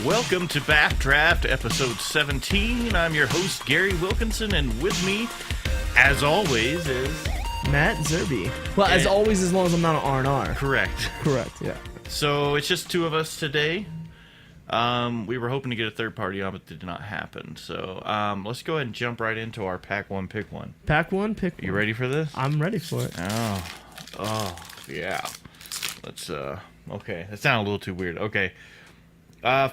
Welcome to BAF Draft Episode 17. I'm your host, Gary Wilkinson, and with me, as always, is... Matt Zerby. Well, as always, as long as I'm not an R&R. Correct. Correct, yeah. So, it's just two of us today. We were hoping to get a third party on, but it did not happen. So, let's go ahead and jump right into our Pack 1, Pick 1. Pack 1, Pick 1. You ready for this? I'm ready for it. Oh, yeah. Let's, okay. That sounded a little too weird. Okay.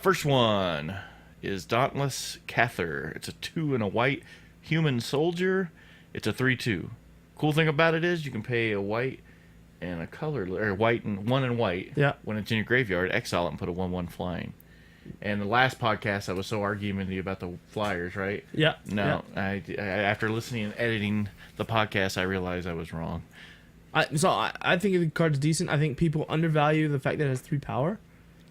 First one is Dauntless Cather. It's a 2 and a white human soldier. It's a 3/2. Cool thing about it is you can pay a white and a color, or white and one and white. Yeah. When it's in your graveyard, exile it and put a 1/1 flying. And the last podcast, I was so argumentative about the flyers, right? Yeah. No, yeah. I after listening and editing the podcast, I realized I was wrong. I think the card's decent. I think people undervalue the fact that it has 3 power.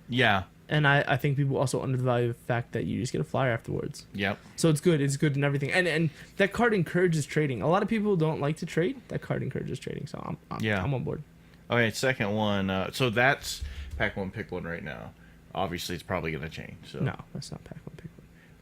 Yeah. And I think people also undervalue the fact that you just get a flyer afterwards. Yep. So it's good. It's good and everything. And that card encourages trading. A lot of people don't like to trade. That card encourages trading. So I'm on board. Okay, second one. So that's Pack 1, Pick 1 right now. Obviously, it's probably going to change. So. No, that's not Pack 1, Pick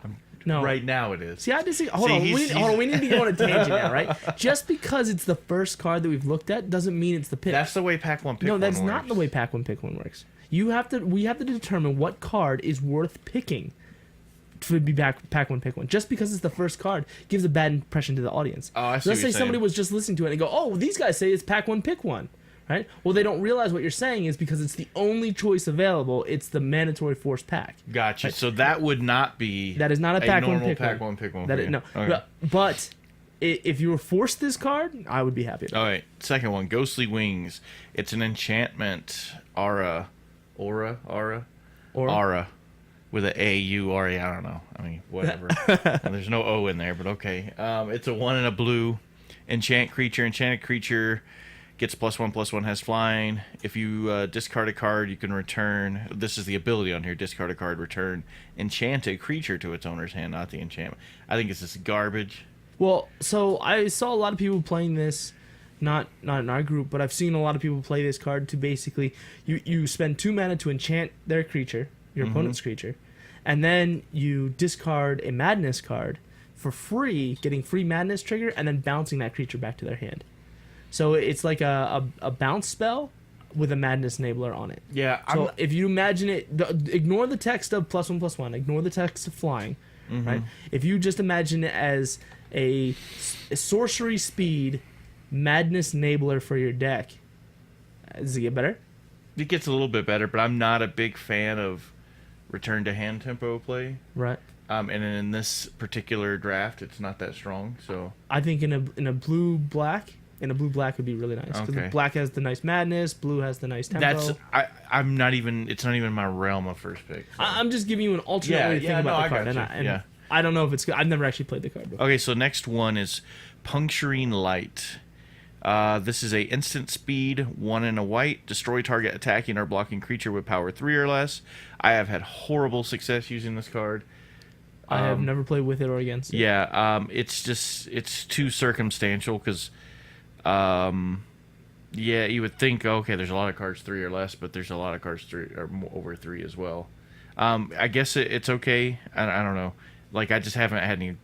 1. No. Right now it is. See, I just think... Hold on. We need to go on a tangent now, right? Just because it's the first card that we've looked at doesn't mean it's the pick. That's the way Pack 1, Pick 1 works. No, that's not the way Pack 1, Pick 1 works. We have to determine what card is worth picking to be Pack 1, Pick 1. Just because it's the first card gives a bad impression to the audience. Oh, I see. Let's say somebody was just listening to it and go, "Oh, these guys say it's Pack 1, Pick 1." Right? Well, they don't realize what you're saying is because it's the only choice available. It's the mandatory forced pack. Gotcha. Right? So that would not be that is not a Pack 1, Pick 1. Pack 1, Pick 1. No. Okay. But if you were forced this card, I would be happy. All right. Second one, Ghostly Wings. It's an enchantment. Aura. With an A-U-R-A. I don't know. I mean, whatever. There's no O in there, but okay. It's a 1 and a blue. Enchant creature. Enchanted creature gets +1/+1, has flying. If you discard a card, you can return. This is the ability on here. Discard a card, return enchanted creature to its owner's hand, not the enchantment. I think it's just garbage. Well, so I saw a lot of people playing this, not in our group, but I've seen a lot of people play this card to basically, you spend 2 mana to enchant their creature, your opponent's creature, and then you discard a madness card for free, getting free madness trigger, and then bouncing that creature back to their hand. So it's like a bounce spell with a madness enabler on it. Yeah. So if you imagine it, ignore the text of +1/+1, ignore the text of flying, right? If you just imagine it as a sorcery speed madness enabler for your deck, does it get better? It gets a little bit better, but I'm not a big fan of return to hand tempo play. Right. And in this particular draft, it's not that strong. So I think in a blue black would be really nice because okay. Black has the nice madness, blue has the nice tempo. I'm not even. It's not even my realm of first pick. So. I'm just giving you an alternate way to think about the card, and I don't know if it's good. I've never actually played the card before. Okay, so next one is Puncturing Light. This is a instant speed, 1 and a white. Destroy target attacking or blocking creature with power 3 or less. I have had horrible success using this card. I have never played with it or against it. Yeah, it's too circumstantial because, you would think, okay, there's a lot of cards 3 or less, but there's a lot of cards 3 or over 3 as well. I guess it's okay. I don't know. Like, I just haven't had any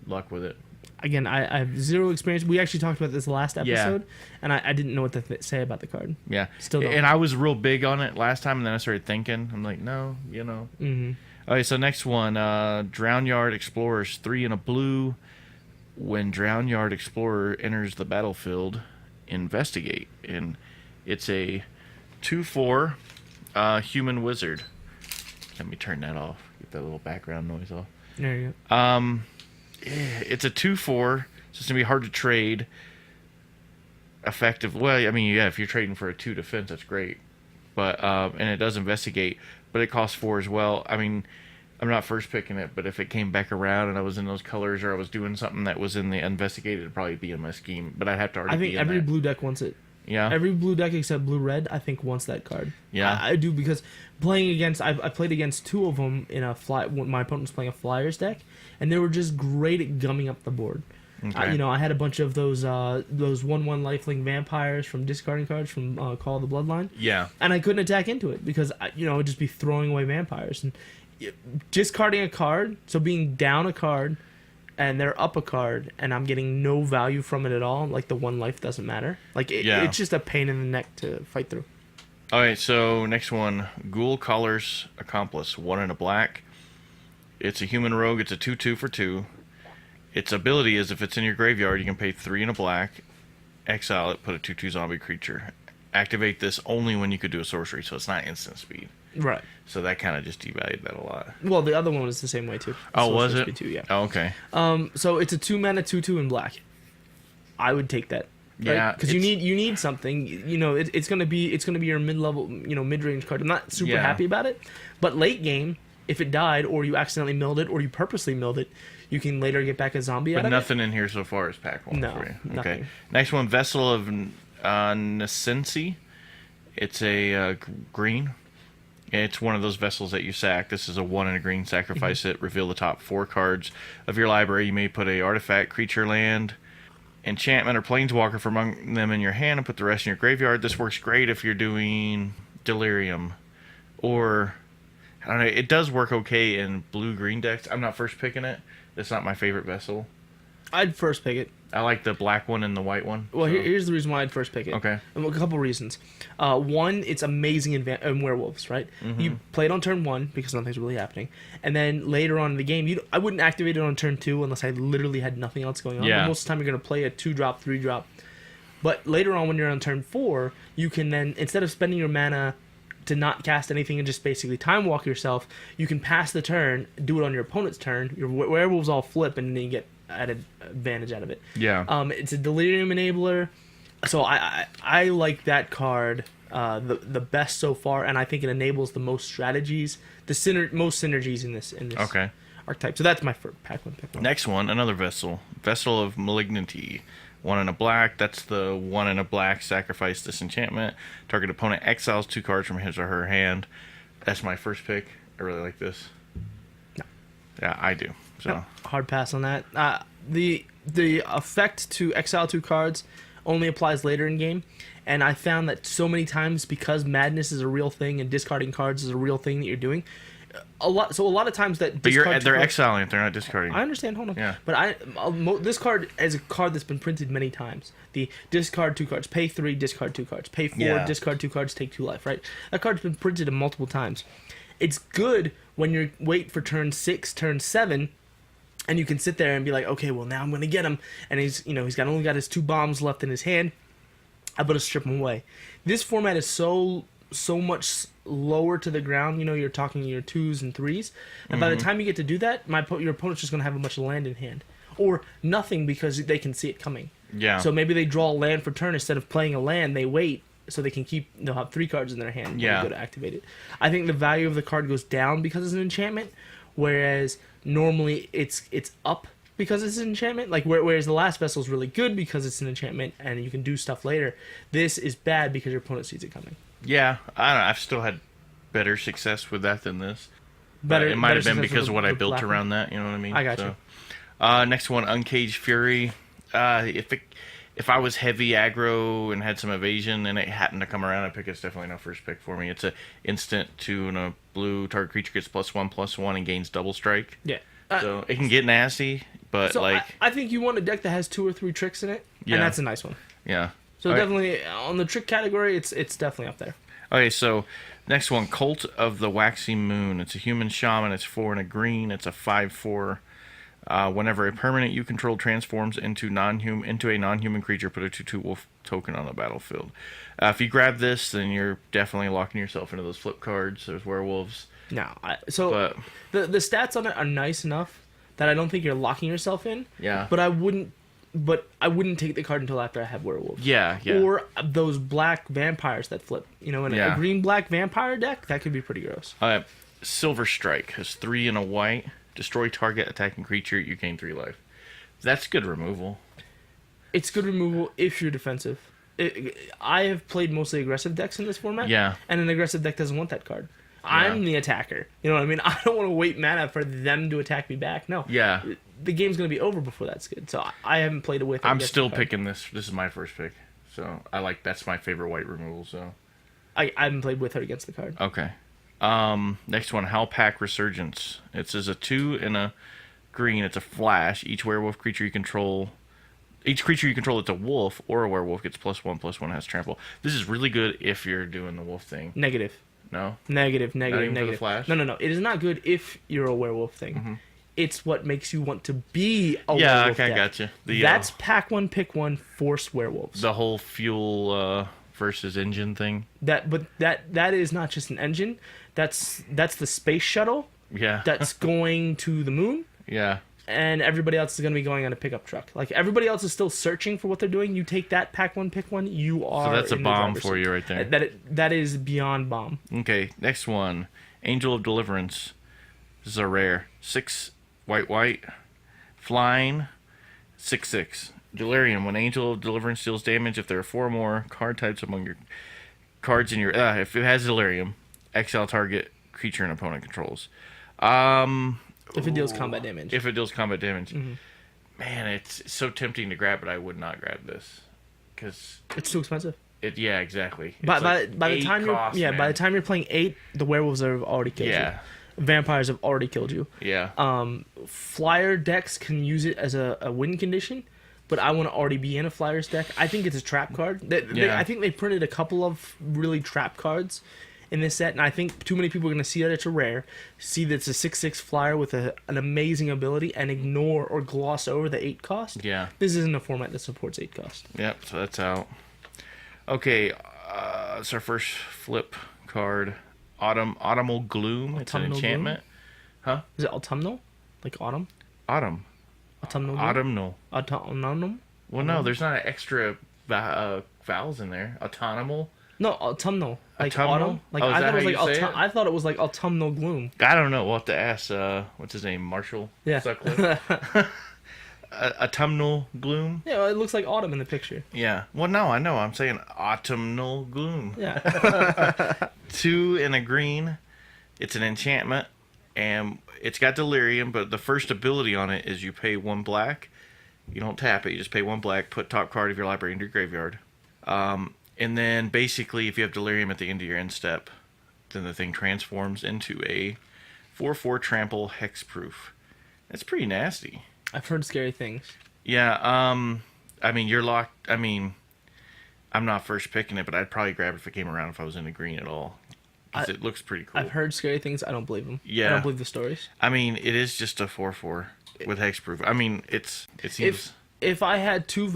luck with it. Again, I have zero experience. We actually talked about this last episode, and I didn't know what to say about the card. Yeah. Still don't. And I was real big on it last time, and then I started thinking. I'm like, no, Mm-hmm. Okay, so next one, Drownyard Explorers, 3 and a blue. When Drownyard Explorer enters the battlefield, investigate. And it's a 2/4 human wizard. Let me turn that off. Get that little background noise off. There you go. It's a 2/4, so it's gonna be hard to trade. Effective. Well, I mean, yeah, if you're trading for a 2 defense, that's great. But and it does investigate, but it costs 4 as well. I mean, I'm not first picking it, but if it came back around and I was in those colors or I was doing something that was in the investigate, it'd probably be in my scheme. But I'd have to already. I think every blue deck wants it. Yeah. Every blue deck except blue-red, I think, wants that card. Yeah. I do because playing against... I played against 2 of them in a fly... When my opponent was playing a Flyers deck, and they were just great at gumming up the board. Okay. I had a bunch of those 1/1 lifelink vampires from discarding cards from Call of the Bloodline. Yeah. And I couldn't attack into it because, I'd just be throwing away vampires. And discarding a card, so being down a card, and they're up a card, and I'm getting no value from it at all. Like, the 1 life doesn't matter. Like, it's just a pain in the neck to fight through. All right, so next one, Ghoul Caller's Accomplice, 1 and a black. It's a human rogue. It's a 2/2 for 2. Its ability is if it's in your graveyard, you can pay 3 and a black, exile it, put a 2/2 zombie creature. Activate this only when you could do a sorcery, so it's not instant speed. Right. So that kind of just devalued that a lot. Well, the other one was the same way too. Oh, was it? Speed too, yeah. Oh, okay. So it's a 2 mana 2/2 in black. I would take that. Right? Yeah, because you need something. You know, it's gonna be your mid-level, mid-range card. I'm not super happy about it, but late game, if it died or you accidentally milled it or you purposely milled it, you can later get back a zombie out of it. But nothing in here so far is pack 1 no, for you. Okay. Nothing. Next one, Vessel of Nascency. It's a green. It's one of those vessels that you sack. This is a 1 and a green. Sacrifice it. Reveal the top 4 cards of your library. You may put a artifact, creature, land, enchantment, or planeswalker from among them in your hand and put the rest in your graveyard. This works great if you're doing Delirium. Or, I don't know, it does work okay in blue-green decks. I'm not first picking it. It's not my favorite vessel. I'd first pick it. I like the black one and the white one. Well, here's the reason why I'd first pick it. Okay. A couple reasons. One, it's amazing in werewolves, right? Mm-hmm. You play it on turn 1 because nothing's really happening. And then later on in the game, I wouldn't activate it on turn 2 unless I literally had nothing else going on. Yeah. But most of the time, you're going to play a 2-drop, 3-drop. But later on, when you're on turn 4, you can then, instead of spending your mana to not cast anything and just basically time walk yourself, you can pass the turn, do it on your opponent's turn. Your werewolves all flip, and then you get added advantage out of it. Yeah. It's a Delirium enabler, so I like that card the best so far, and I think it enables the most strategies, most synergies in this Okay. archetype. So that's my first pack 1 pick. Next one, another Vessel of Malignity, 1 and a black. That's the 1 and a black. Sacrifice this enchantment. Target opponent exiles 2 cards from his or her hand. That's my first pick. I really like this. No. Yeah, I do. So No, hard pass on that. The effect to exile 2 cards only applies later in game, and I found that so many times, because madness is a real thing and discarding cards is a real thing that you're doing, a lot of times that. But they're exiling it. They're not discarding. I understand. Hold on. Yeah. But this card is a card that's been printed many times. The discard 2 cards, pay 3, discard 2 cards, pay 4, discard 2 cards, take 2 life. Right. That card's been printed multiple times. It's good when you wait for turn 6, turn 7. And you can sit there and be like, okay, well, now I'm going to get him. And he's only got his 2 bombs left in his hand. I'm going to strip him away. This format is so much lower to the ground. You're talking your 2s and 3s. And by the time you get to do that, your opponent's just going to have a bunch of land in hand. Or nothing, because they can see it coming. Yeah. So maybe they draw a land for turn. Instead of playing a land, they wait. So they'll have 3 cards in their hand when they go to activate it. I think the value of the card goes down because it's an enchantment. Whereas normally it's up because it's an enchantment. Like whereas the last vessel is really good because it's an enchantment and you can do stuff later. This is bad because your opponent sees it coming. Yeah, I don't know. I've still had better success with that than this. It might have been because of what I built around that. You know what I mean? I got you. Next one, Uncaged Fury. If I was heavy aggro and had some evasion and it happened to come around, I'd pick it's definitely not first pick for me. It's a instant 2 and a blue. Target creature gets +1/+1 and gains double strike. Yeah. So it can get nasty, but I think you want a deck that has 2 or 3 tricks in it, and that's a nice one. Yeah. So definitely on the trick category, it's definitely up there. Okay, so next one, Cult of the Waxy Moon. It's a human shaman. It's 4 and a green. It's a 5/4. Whenever a permanent you control transforms into a non-human creature, put a 2/2 wolf token on the battlefield. If you grab this, then you're definitely locking yourself into those flip cards. There's werewolves. No, the stats on it are nice enough that I don't think you're locking yourself in. Yeah. But I wouldn't take the card until after I have werewolves. Yeah. Or those black vampires that flip. In a green-black vampire deck, that could be pretty gross. Silver Strike has 3 and a white. Destroy target attacking creature. You gain 3 life. That's good removal. It's good removal if you're defensive. I have played mostly aggressive decks in this format. Yeah. And an aggressive deck doesn't want that card. Yeah. I'm the attacker. You know what I mean? I don't want to wait mana for them to attack me back. No. Yeah. The game's going to be over before that's good. So I haven't played it with. I'm still picking this. This is my first pick. So that's my favorite white removal. So I haven't played with her against the card. Okay. Next one, Howlpack Resurgence. It says a 2 and a green. It's a flash. Each creature you control that's a wolf or a werewolf gets +1/+1, has trample. This is really good if you're doing the wolf thing. Negative. No? Negative. Not even for the flash? No. It is not good if you're a werewolf thing. Mm-hmm. It's what makes you want to be a werewolf. Yeah, okay, I gotcha. That's pack one, pick one, force werewolves. The whole fuel versus engine thing. But that is not just an engine. That's the space shuttle. Yeah. That's going to the moon. Yeah. And everybody else is going to be going on a pickup truck. Like, everybody else is still searching for what they're doing. You take that pack one, pick one, you are. So that's a bomb for you right there. That is beyond bomb. Okay, next one. Angel of Deliverance. This is a rare. 6 white. Flying. 6/6. Delirium. When Angel of Deliverance deals damage, if there are 4 or more card types among your cards in your... if it has Delirium, exile target creature and opponent controls. If it deals combat damage. Mm-hmm. Man, it's so tempting to grab, but I would not grab this. Because... It's too expensive. Yeah, exactly. By the time you're playing 8, the werewolves have already killed you. Vampires have already killed you. Yeah. Flyer decks can use it as a win condition, but I want to already be in a Flyers deck. I think it's a trap card. I think they printed a couple of really trap cards in this set, and I think too many people are going to see that it's a rare, see that it's a 6/6 Flyer with an amazing ability, and ignore or gloss over the 8 cost. Yeah. This isn't a format that supports 8 cost. Yep, so that's out. Okay, it's our first flip card. Autumnal Gloom. It's an enchantment. Gloom? Huh? Is it autumnal? Like autumn? Autumn. Autumnal? Autumnal. Autumnal? Well, no, there's not an extra vowels in there. Autonomal? No, autumnal. Like autumnal? Autumn? Like, I thought it was like autumnal gloom. I don't know. We'll have to ask, what's his name? Marshall? Yeah. Sutcliffe? Autumnal Gloom? Yeah, well, it looks like autumn in the picture. Yeah. Well, no, I know. I'm saying Autumnal Gloom. Yeah. 2 and a green. It's an enchantment, and it's got Delirium, but the first ability on it is you pay 1 black. You don't tap it. You just pay 1 black, put top card of your library into your graveyard. And then, basically, if you have Delirium at the end of your end step, then the thing transforms into a 4/4 trample hexproof. That's pretty nasty. I've heard scary things. Yeah, I mean, you're locked. I mean, I'm not first picking it, but I'd probably grab it if it came around if I was into green at all. Because it looks pretty cool. I've heard scary things. I don't believe them. Yeah. I don't believe the stories. I mean, it is just a 4/4 with hexproof. I mean, it seems... If I had 2 of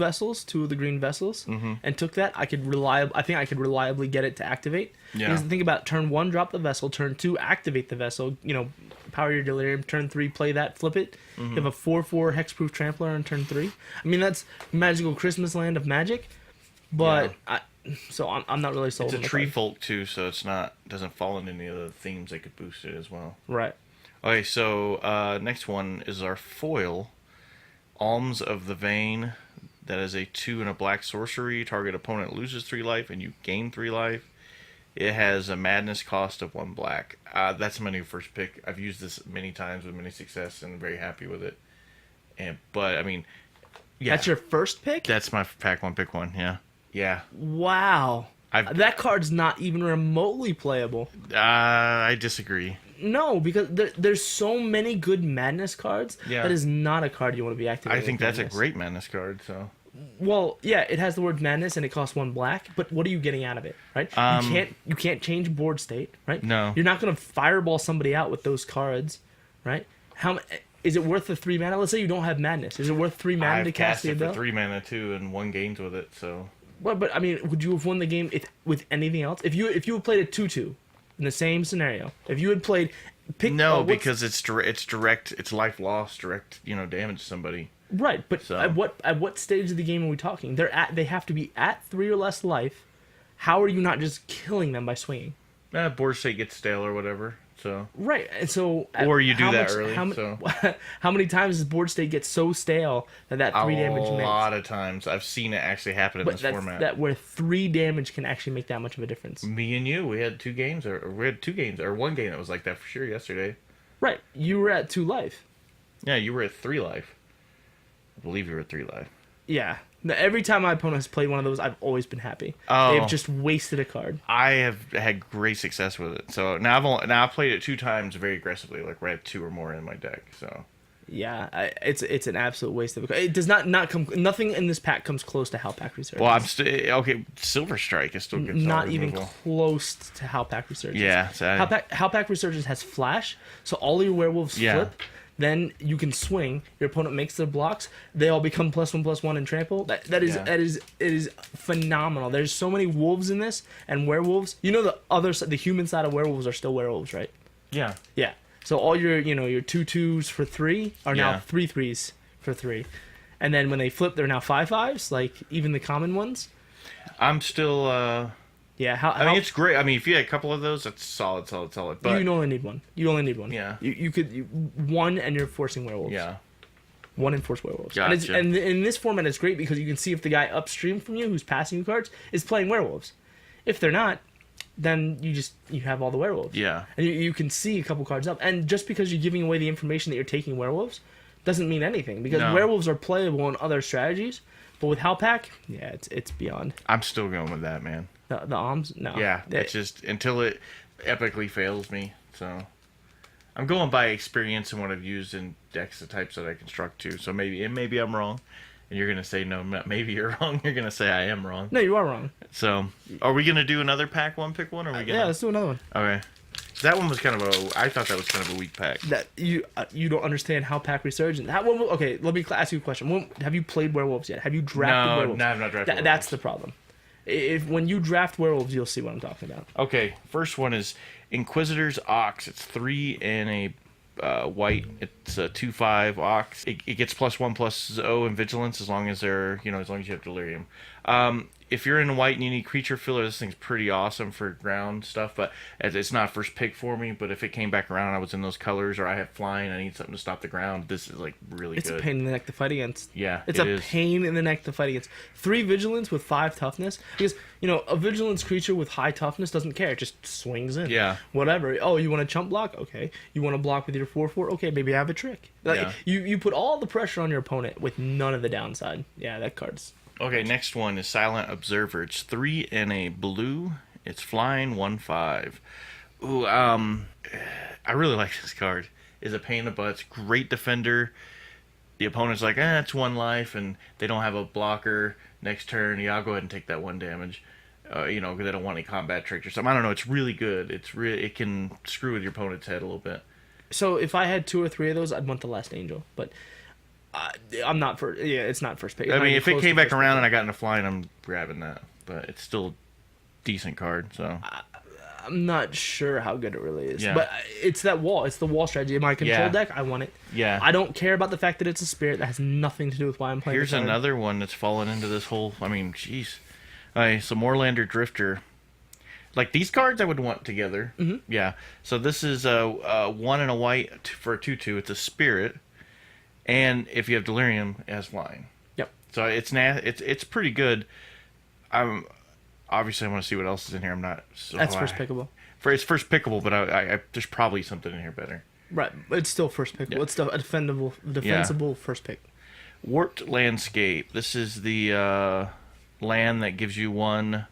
the green vessels, and took that, I think I could reliably get it to activate. Yeah. Because the thing about turn 1, drop the vessel. Turn 2, activate the vessel. Power your Delirium. Turn 3, play that, flip it. You have a 4/4 hexproof trampler on turn 3. I mean, that's magical Christmas land of magic. But I'm not really sold. It's a tree folk too, so doesn't fall into any of the themes that could boost it as well. Right. Okay, so next one is our foil. Alms of the Vein. That is a 2 and a black sorcery. Target opponent loses 3 life and you gain 3 life. It has a madness cost of 1 black. That's my new first pick. I've used this many times with many success and I'm very happy with it. But I mean, yeah. That's your first pick? That's my pack 1 pick 1. Yeah. Yeah. Wow. That card's not even remotely playable. I disagree. No, because there's so many good madness cards. Yeah. That is not a card you want to be activating. I think that's a great madness card. So. Well, yeah, it has the word madness and it costs 1 black. But what are you getting out of it, right? You can't change board state, right? No. You're not going to fireball somebody out with those cards, right? Is it worth the 3 mana? Let's say you don't have madness. Is it worth 3 mana to cast the ability? I've cast it for 3 mana too, and 1 gains with it. So. Well, but I mean, would you have won the game with anything else? If you had played a 2/2 in the same scenario, if you had played, because it's direct, it's life loss, direct, damage to somebody. Right, but so. At what stage of the game are we talking? They have to be at 3 or less life. How are you not just killing them by swinging? Board state gets stale or whatever. So right, and so or you do that early. How many times does board state get so stale that 3 damage makes? A lot of times. I've seen it actually happen in this format. That where 3 damage can actually make that much of a difference. Me and you, we had 2 games, or 1 game that was like that for sure yesterday. Right, you were at 2 life. Yeah, you were at 3 life. I believe you were at 3 life. Yeah, Every time my opponent has played one of those, I've always been happy. Oh. They've just wasted a card. I have had great success with it. So now I've played it 2 times very aggressively, like where I have 2 or more in my deck. So Yeah, it's an absolute waste of a card. It does not come. Nothing in this pack comes close to Howlpack Resurgence. well, I'm still okay. Silver Strike is still good. Not even close to Howlpack Resurgence. Yeah, Howlpack Resurgence has flash, so all your werewolves flip. Then you can swing. Your opponent makes their blocks. They all become +1/+1 and trample. That is phenomenal. There's so many wolves in this and werewolves. You know the human side of werewolves are still werewolves, right? Yeah. Yeah. So all your 2/2s for 3 are now 3/3s for 3, and then when they flip, they're now 5/5s, like even the common ones. I'm still. I mean, it's great. I mean, if you had a couple of those, that's solid. But you only need one. Yeah. You could one, and you're forcing werewolves. Yeah. 1 and force werewolves. Gotcha. And in this format, it's great because you can see if the guy upstream from you who's passing you cards is playing werewolves. If they're not, then you have all the werewolves. Yeah. And you can see a couple cards up. And just because you're giving away the information that you're taking werewolves doesn't mean anything, because werewolves are playable in other strategies. But with Howlpack, it's beyond. I'm still going with that, man. The arms? No. Yeah, it's just until it epically fails me. So I'm going by experience and what I've used in decks, the types that I construct too. So maybe I'm wrong, and you're gonna say no. Maybe you're wrong. You're gonna say I am wrong. No, you are wrong. So are we gonna do another pack one, pick one? Or are we gonna? Yeah, let's do another one. Okay. So that one was kind of I thought that was kind of a weak pack. That you don't understand Howlpack Resurgence. Okay, let me ask you a question. Have you played werewolves yet? Have you drafted werewolves? No, I've not drafted werewolves. That's the problem. When you draft werewolves, you'll see what I'm talking about. Okay, first one is Inquisitor's Ox. It's 3 and a white. It's a 2/5 Ox. It gets +1/+0 in Vigilance as long as as long as you have Delirium. If you're in white and you need creature filler, this thing's pretty awesome for ground stuff, but it's not first pick for me. But if it came back around, I was in those colors, or I have flying, I need something to stop the ground, this is like really good. It's a pain in the neck to fight against. Yeah, it's a pain in the neck to fight against. 3 vigilance with 5 toughness, because a vigilance creature with high toughness doesn't care, it just swings in. Yeah, whatever. Oh, you want to chump block? Okay. You want to block with your 4/4? Okay, maybe I have a trick. You put all the pressure on your opponent with none of the downside. Yeah, that card's. Okay, next one is Silent Observer. It's 3 and a blue. It's flying 1/5. Ooh, I really like this card. It's a pain in the butt. It's great defender. The opponent's like, it's 1 life, and they don't have a blocker next turn. Yeah, I'll go ahead and take that 1 damage. Because they don't want any combat tricks or something. I don't know. It's really good. It can screw with your opponent's head a little bit. So if I had 2 or 3 of those, I'd want the Last Angel, but. I'm not for. Yeah, it's not first pick. I mean, if it came back around and I got into flying, I'm grabbing that. But it's still a decent card. So I'm not sure how good it really is. Yeah. But it's that wall. It's the wall strategy. In my control deck, I want it. Yeah. I don't care about the fact that it's a spirit. That has nothing to do with why I'm playing. Here's another one that's fallen into this whole. I mean, jeez. Alright, so Moorlander Drifter. Like these cards, I would want together. Mm-hmm. Yeah. So this is a 1 and a white for a 2/2. It's a spirit. And if you have Delirium, it has flying. Yep. So it's pretty good. Obviously I want to see what else is in here. I'm not. So That's first pickable. It's first pickable, but I there's probably something in here better. Right. It's still first pickable. Yeah. It's still a defensible first pick. Warped Landscape. This is the land that gives you 1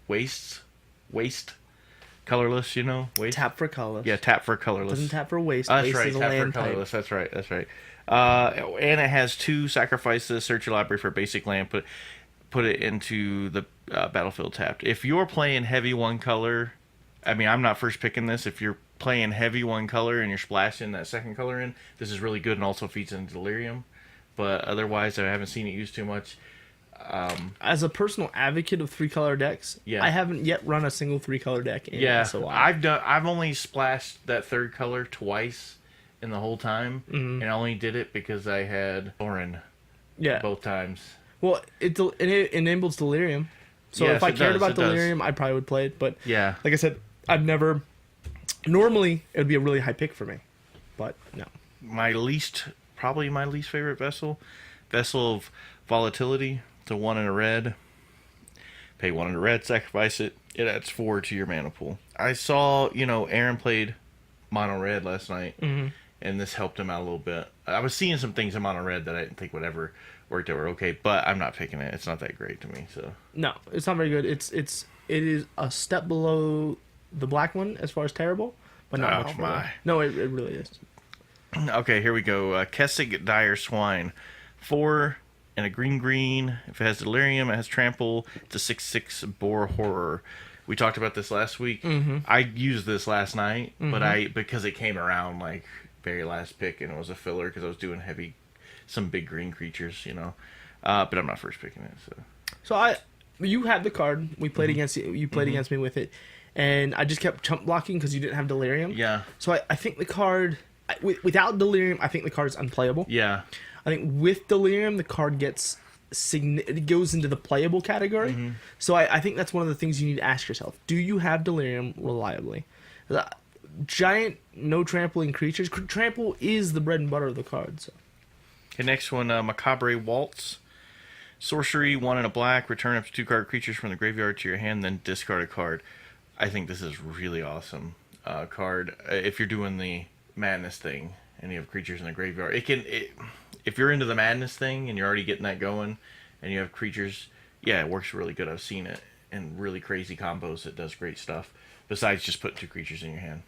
waste. Colorless, waste. Tap for colorless. Yeah, tap for colorless. Doesn't tap for waste. That's waste right. is a Tap land for colorless. type. That's right. And it has 2 sacrifices. Search your library for a basic land. Put it into the battlefield tapped. If you're playing heavy 1 color, I mean, I'm not first picking this. If you're playing heavy 1 color and you're splashing that 2nd color in, this is really good and also feeds into Delirium. But otherwise, I haven't seen it used too much. As a personal advocate of 3-color decks, I haven't yet run a single 3-color deck in SOI. I've only splashed that 3rd color twice in the whole time, and I only did it because I had Thorin. Yeah. Both times. Well, it enables Delirium, so if I cared about Delirium, I probably would play it. But like I said, I've never. Normally, it would be a really high pick for me, but no. Probably my least favorite Vessel of Volatility. It's a 1 and a red. Pay 1 and a red, sacrifice it. It adds 4 to your mana pool. I saw, Aaron played mono red last night, and this helped him out a little bit. I was seeing some things in mono red that I didn't think would ever worked out okay, but I'm not picking it. It's not that great to me. So No, it's not very good. It is a step below the black one as far as terrible, but not much below. No, it really is. Okay, here we go. Kessig Dire Swine. 4 and a green. If it has Delirium, it has Trample. It's a 6/6 Boar Horror. We talked about this last week. Mm-hmm. I used this last night, but because it came around like very last pick, and it was a filler because I was doing some big green creatures, but I'm not first picking it. So you had the card. We played against you. You played against me with it, and I just kept chump blocking because you didn't have Delirium. Yeah. So I think the card without Delirium, I think the card is unplayable. Yeah. I think with Delirium, the card it goes into the playable category. Mm-hmm. So I think that's one of the things you need to ask yourself. Do you have Delirium reliably? Giant, no trampling creatures. Trample is the bread and butter of the card. So. Okay, next one, Macabre Waltz. Sorcery, 1 and a black. Return up to 2-card creatures from the graveyard to your hand, then discard a card. I think this is really awesome card. If you're doing the madness thing and you have creatures in the graveyard, if you're into the madness thing and you're already getting that going and you have creatures, yeah, it works really good. I've seen it in really crazy combos. It does great stuff. Besides just putting 2 creatures in your hand.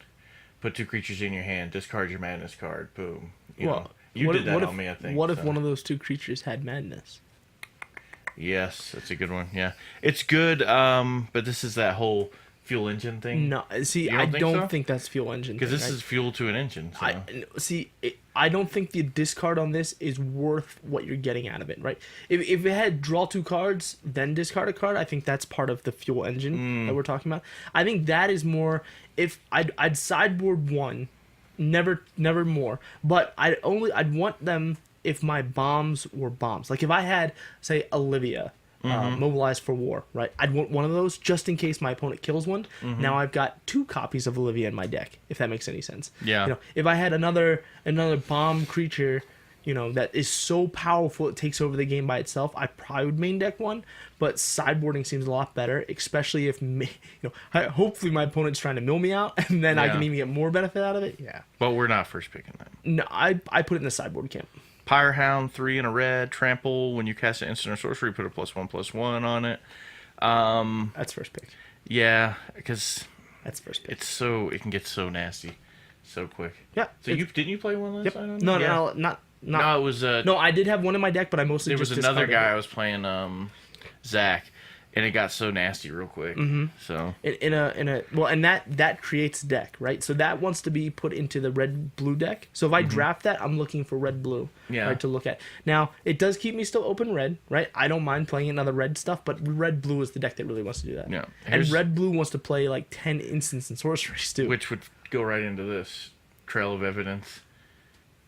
Put 2 creatures in your hand, discard your madness card, boom. You did that on me, I think. What if one of those 2 creatures had madness? Yes, that's a good one, yeah. It's good, but this is that whole fuel engine thing. No, see, I don't think that's fuel engine. Because this is fuel to an engine. So. I don't think the discard on this is worth what you're getting out of it, right? If it had draw 2 cards, then discard a card, I think that's part of the fuel engine that we're talking about. I think that is more, if I'd sideboard 1, never more, but I'd want them if my bombs were bombs. Like if I had, say, Olivia, mobilized for war, right? I'd want one of those just in case my opponent kills one. Mm-hmm. Now I've got 2 copies of Olivia in my deck, if that makes any sense. Yeah. If I had another bomb creature, that is so powerful it takes over the game by itself, I probably would main deck one. But sideboarding seems a lot better, especially if hopefully my opponent's trying to mill me out, and then I can even get more benefit out of it. Yeah. But we're not first picking that. No, I put it in the sideboard camp. Pyrehound, 3 and a red. Trample. When you cast an instant or sorcery, put a +1/+1 on it. That's first pick. Yeah, because that's first pick. It can get so nasty, so quick. Yeah. So didn't you play one last night? No, not. No, it was. No, I did have one in my deck, but I mostly just there was another guy I was playing, Zach. And it got so nasty real quick. Mm-hmm. So and that creates deck, right? So that wants to be put into the red-blue deck. So if I draft that, I'm looking for red-blue, right, to look at. Now it does keep me still open red, right? I don't mind playing another red stuff, but red-blue is the deck that really wants to do that. Yeah, and red-blue wants to play like 10 instants and sorceries too, which would go right into this Trail of Evidence.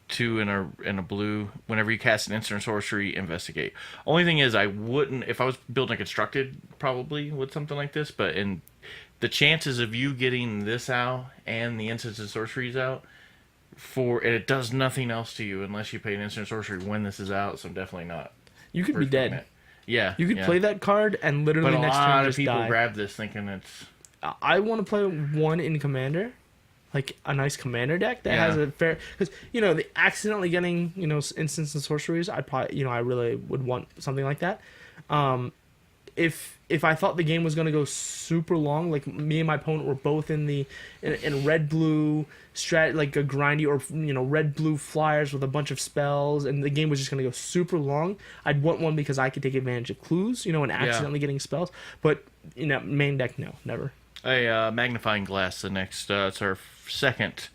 2 and a blue. Whenever you cast an instant or sorcery, investigate. Only thing is, I wouldn't, if I was building a constructed, probably with something like this. But in the chances of you getting this out and the instants and sorceries out, it does nothing else to you unless you pay an instant or sorcery when this is out. So I'm definitely not. You could be dead. Yeah, you could play that card and literally next turn just die. But a lot of people grab this thinking it's. I want to play 1 in Commander. Like a nice commander deck that has a fair, because the accidentally getting instants and sorceries, I'd probably I really would want something like that. If I thought the game was gonna go super long, like me and my opponent were both in red blue strat, like a grindy or red blue flyers with a bunch of spells, and the game was just gonna go super long, I'd want one because I could take advantage of clues, and accidentally getting spells. But main deck, no, never. A magnifying glass. The next, it's our second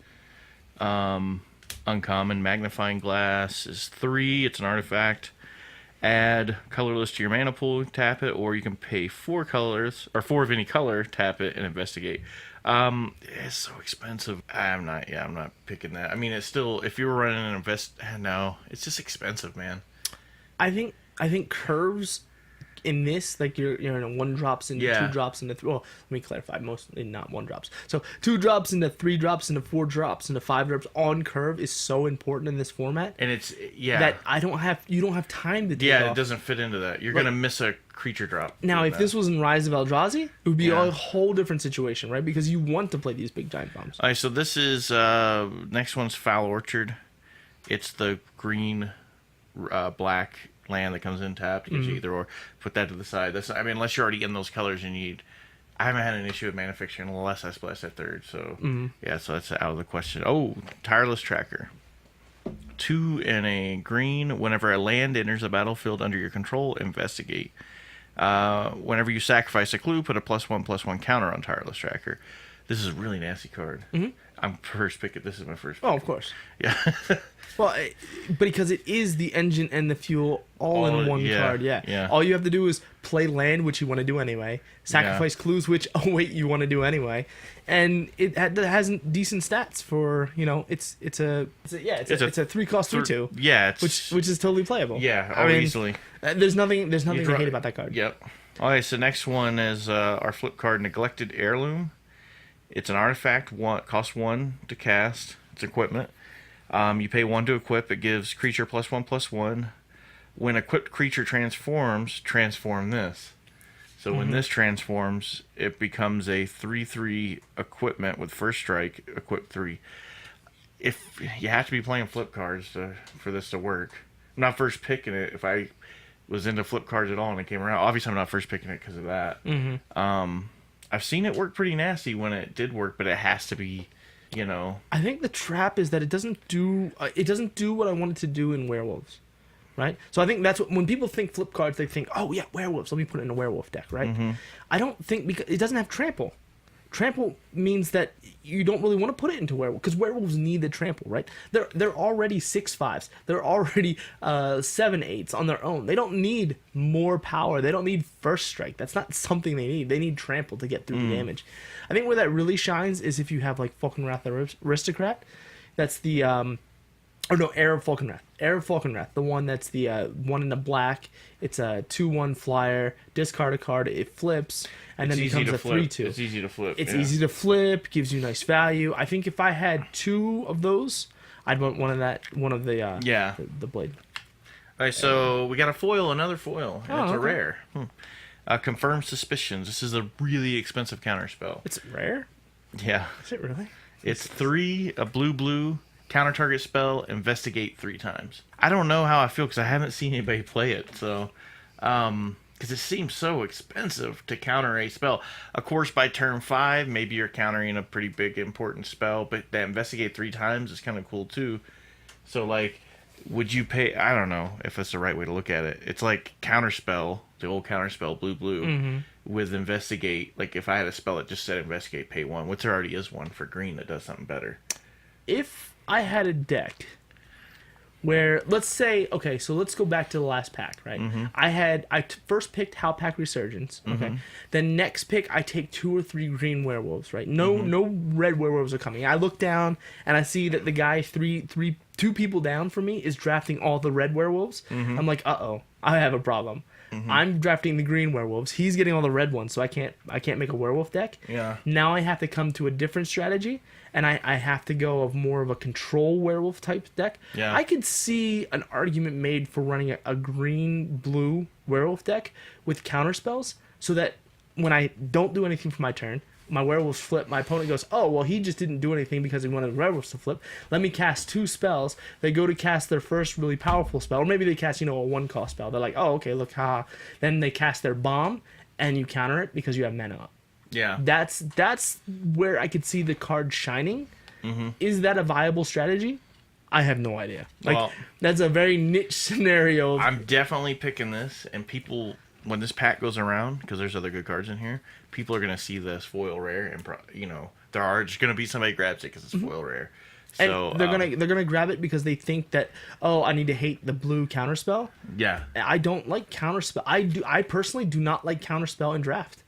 uncommon. Magnifying glass is 3. It's an artifact. Add colorless to your mana pool, tap it, or you can pay 4 colors or 4 of any color, tap it, and investigate. It's so expensive. I'm not picking that. I mean, it's still, if you were running an no, it's just expensive, man. I think curves. In this, like you're in 1 drops into 2 drops into 3. Well, let me clarify. Mostly not 1 drops. So 2 drops into 3 drops into 4 drops into 5 drops on curve is so important in this format. And it's that you don't have time to do. Yeah, it doesn't fit into that. You're gonna miss a creature drop. Now, if this was in Rise of Eldrazi, it would be a whole different situation, right? Because you want to play these big giant bombs. All right, so this is next one's Foul Orchard. It's the green, black land that comes in tapped. You either or put that to the side. Unless you're already in those colors and I haven't had an issue with mana fixture unless I splash that third. So so that's out of the question. Oh, tireless tracker. 2 in a green. Whenever a land enters a battlefield under your control, investigate. Whenever you sacrifice a clue, put a +1/+1 counter on tireless tracker. This is a really nasty card. I'm first pick it. This is my first pick. Oh, of course. Yeah. Well, because it is the engine and the fuel all in one card. Yeah. All you have to do is play land, which you want to do anyway. Sacrifice clues, which you want to do anyway. And it has decent stats for it's a 3-cost 3/2. Yeah, which is totally playable. Yeah, easily. There's nothing to hate about that card. Yep. All right, so next one is our flip card, Neglected Heirloom. It's an artifact. Costs 1 to cast. It's equipment. You pay 1 to equip. It gives creature +1/+1. When equipped creature transforms, transform this. So when this transforms, it becomes a 3/3 equipment with first strike, equip 3. If you have to be playing flip cards for this to work. I'm not first picking it. If I was into flip cards at all and it came around, obviously I'm not first picking it because of that. I've seen it work pretty nasty when it did work, but it has to be, I think the trap is that it doesn't do what I want it to do in werewolves, right? So I think that's when people think flip cards, they think, oh yeah, werewolves. Let me put it in a werewolf deck, right? I don't think because it doesn't have trample. Trample means that you don't really want to put it into werewolf because werewolves need the trample, right? They're already 6/5s. They're already 7/8s on their own. They don't need more power. They don't need first strike. That's not something they need. They need trample to get through the damage. I think where that really shines is if you have like Falkenrath Aristocrat. That's the Arab Falkenrath. Arab Falkenrath, the one that's the one in the black. It's a 2/1 flyer. Discard a card. It flips, and then becomes a 3/2. It's easy to flip. It's easy to flip. Gives you nice value. I think if I had 2 of those, I'd want one of the blade. All right, so we got a foil, another foil. And it's a rare. Confirm Suspicions. This is a really expensive counter spell. It's rare? Yeah. Is it really? It's 3, a blue. Counter target spell, investigate 3 times. I don't know how I feel because I haven't seen anybody play it. So, because it seems so expensive to counter a spell. Of course, by turn 5, maybe you're countering a pretty big important spell, but that investigate 3 times is kind of cool too. So, like, would you pay? I don't know if that's the right way to look at it. It's like counter spell, the old counter spell, blue, with investigate. Like, if I had a spell that just said investigate, pay 1, which there already is one for green that does something better. If I had a deck where, let's say, okay, so let's go back to the last pack, right? I first picked Howlpack Resurgence, okay? Then next pick, I take 2 or 3 green werewolves, right? No red werewolves are coming. I look down and I see that the guy 2 people down from me is drafting all the red werewolves. I'm like, uh-oh, I have a problem. I'm drafting the green werewolves. He's getting all the red ones, so I can't make a werewolf deck. Yeah. Now I have to come to a different strategy, and I have to go of more of a control werewolf type deck. Yeah. I could see an argument made for running a green-blue werewolf deck with counter spells, so that when I don't do anything for my turn, my werewolves flip, my opponent goes, oh, well, he just didn't do anything because he wanted the werewolves to flip. Let me cast 2 spells. They go to cast their first really powerful spell, or maybe they cast, a 1-cost spell. They're like, oh, okay, look, ha. Then they cast their bomb, and you counter it because you have mana up. Yeah. That's where I could see the card shining. Is that a viable strategy? I have no idea. That's a very niche scenario. I'm definitely picking this, and people, when this pack goes around, because there's other good cards in here, people are going to see this foil rare, and there are just going to be somebody grabs it because it's foil rare. So and they're gonna grab it because they think that, oh, I need to hate the blue counterspell. Yeah. I don't like counterspell. I personally do not like counterspell in draft.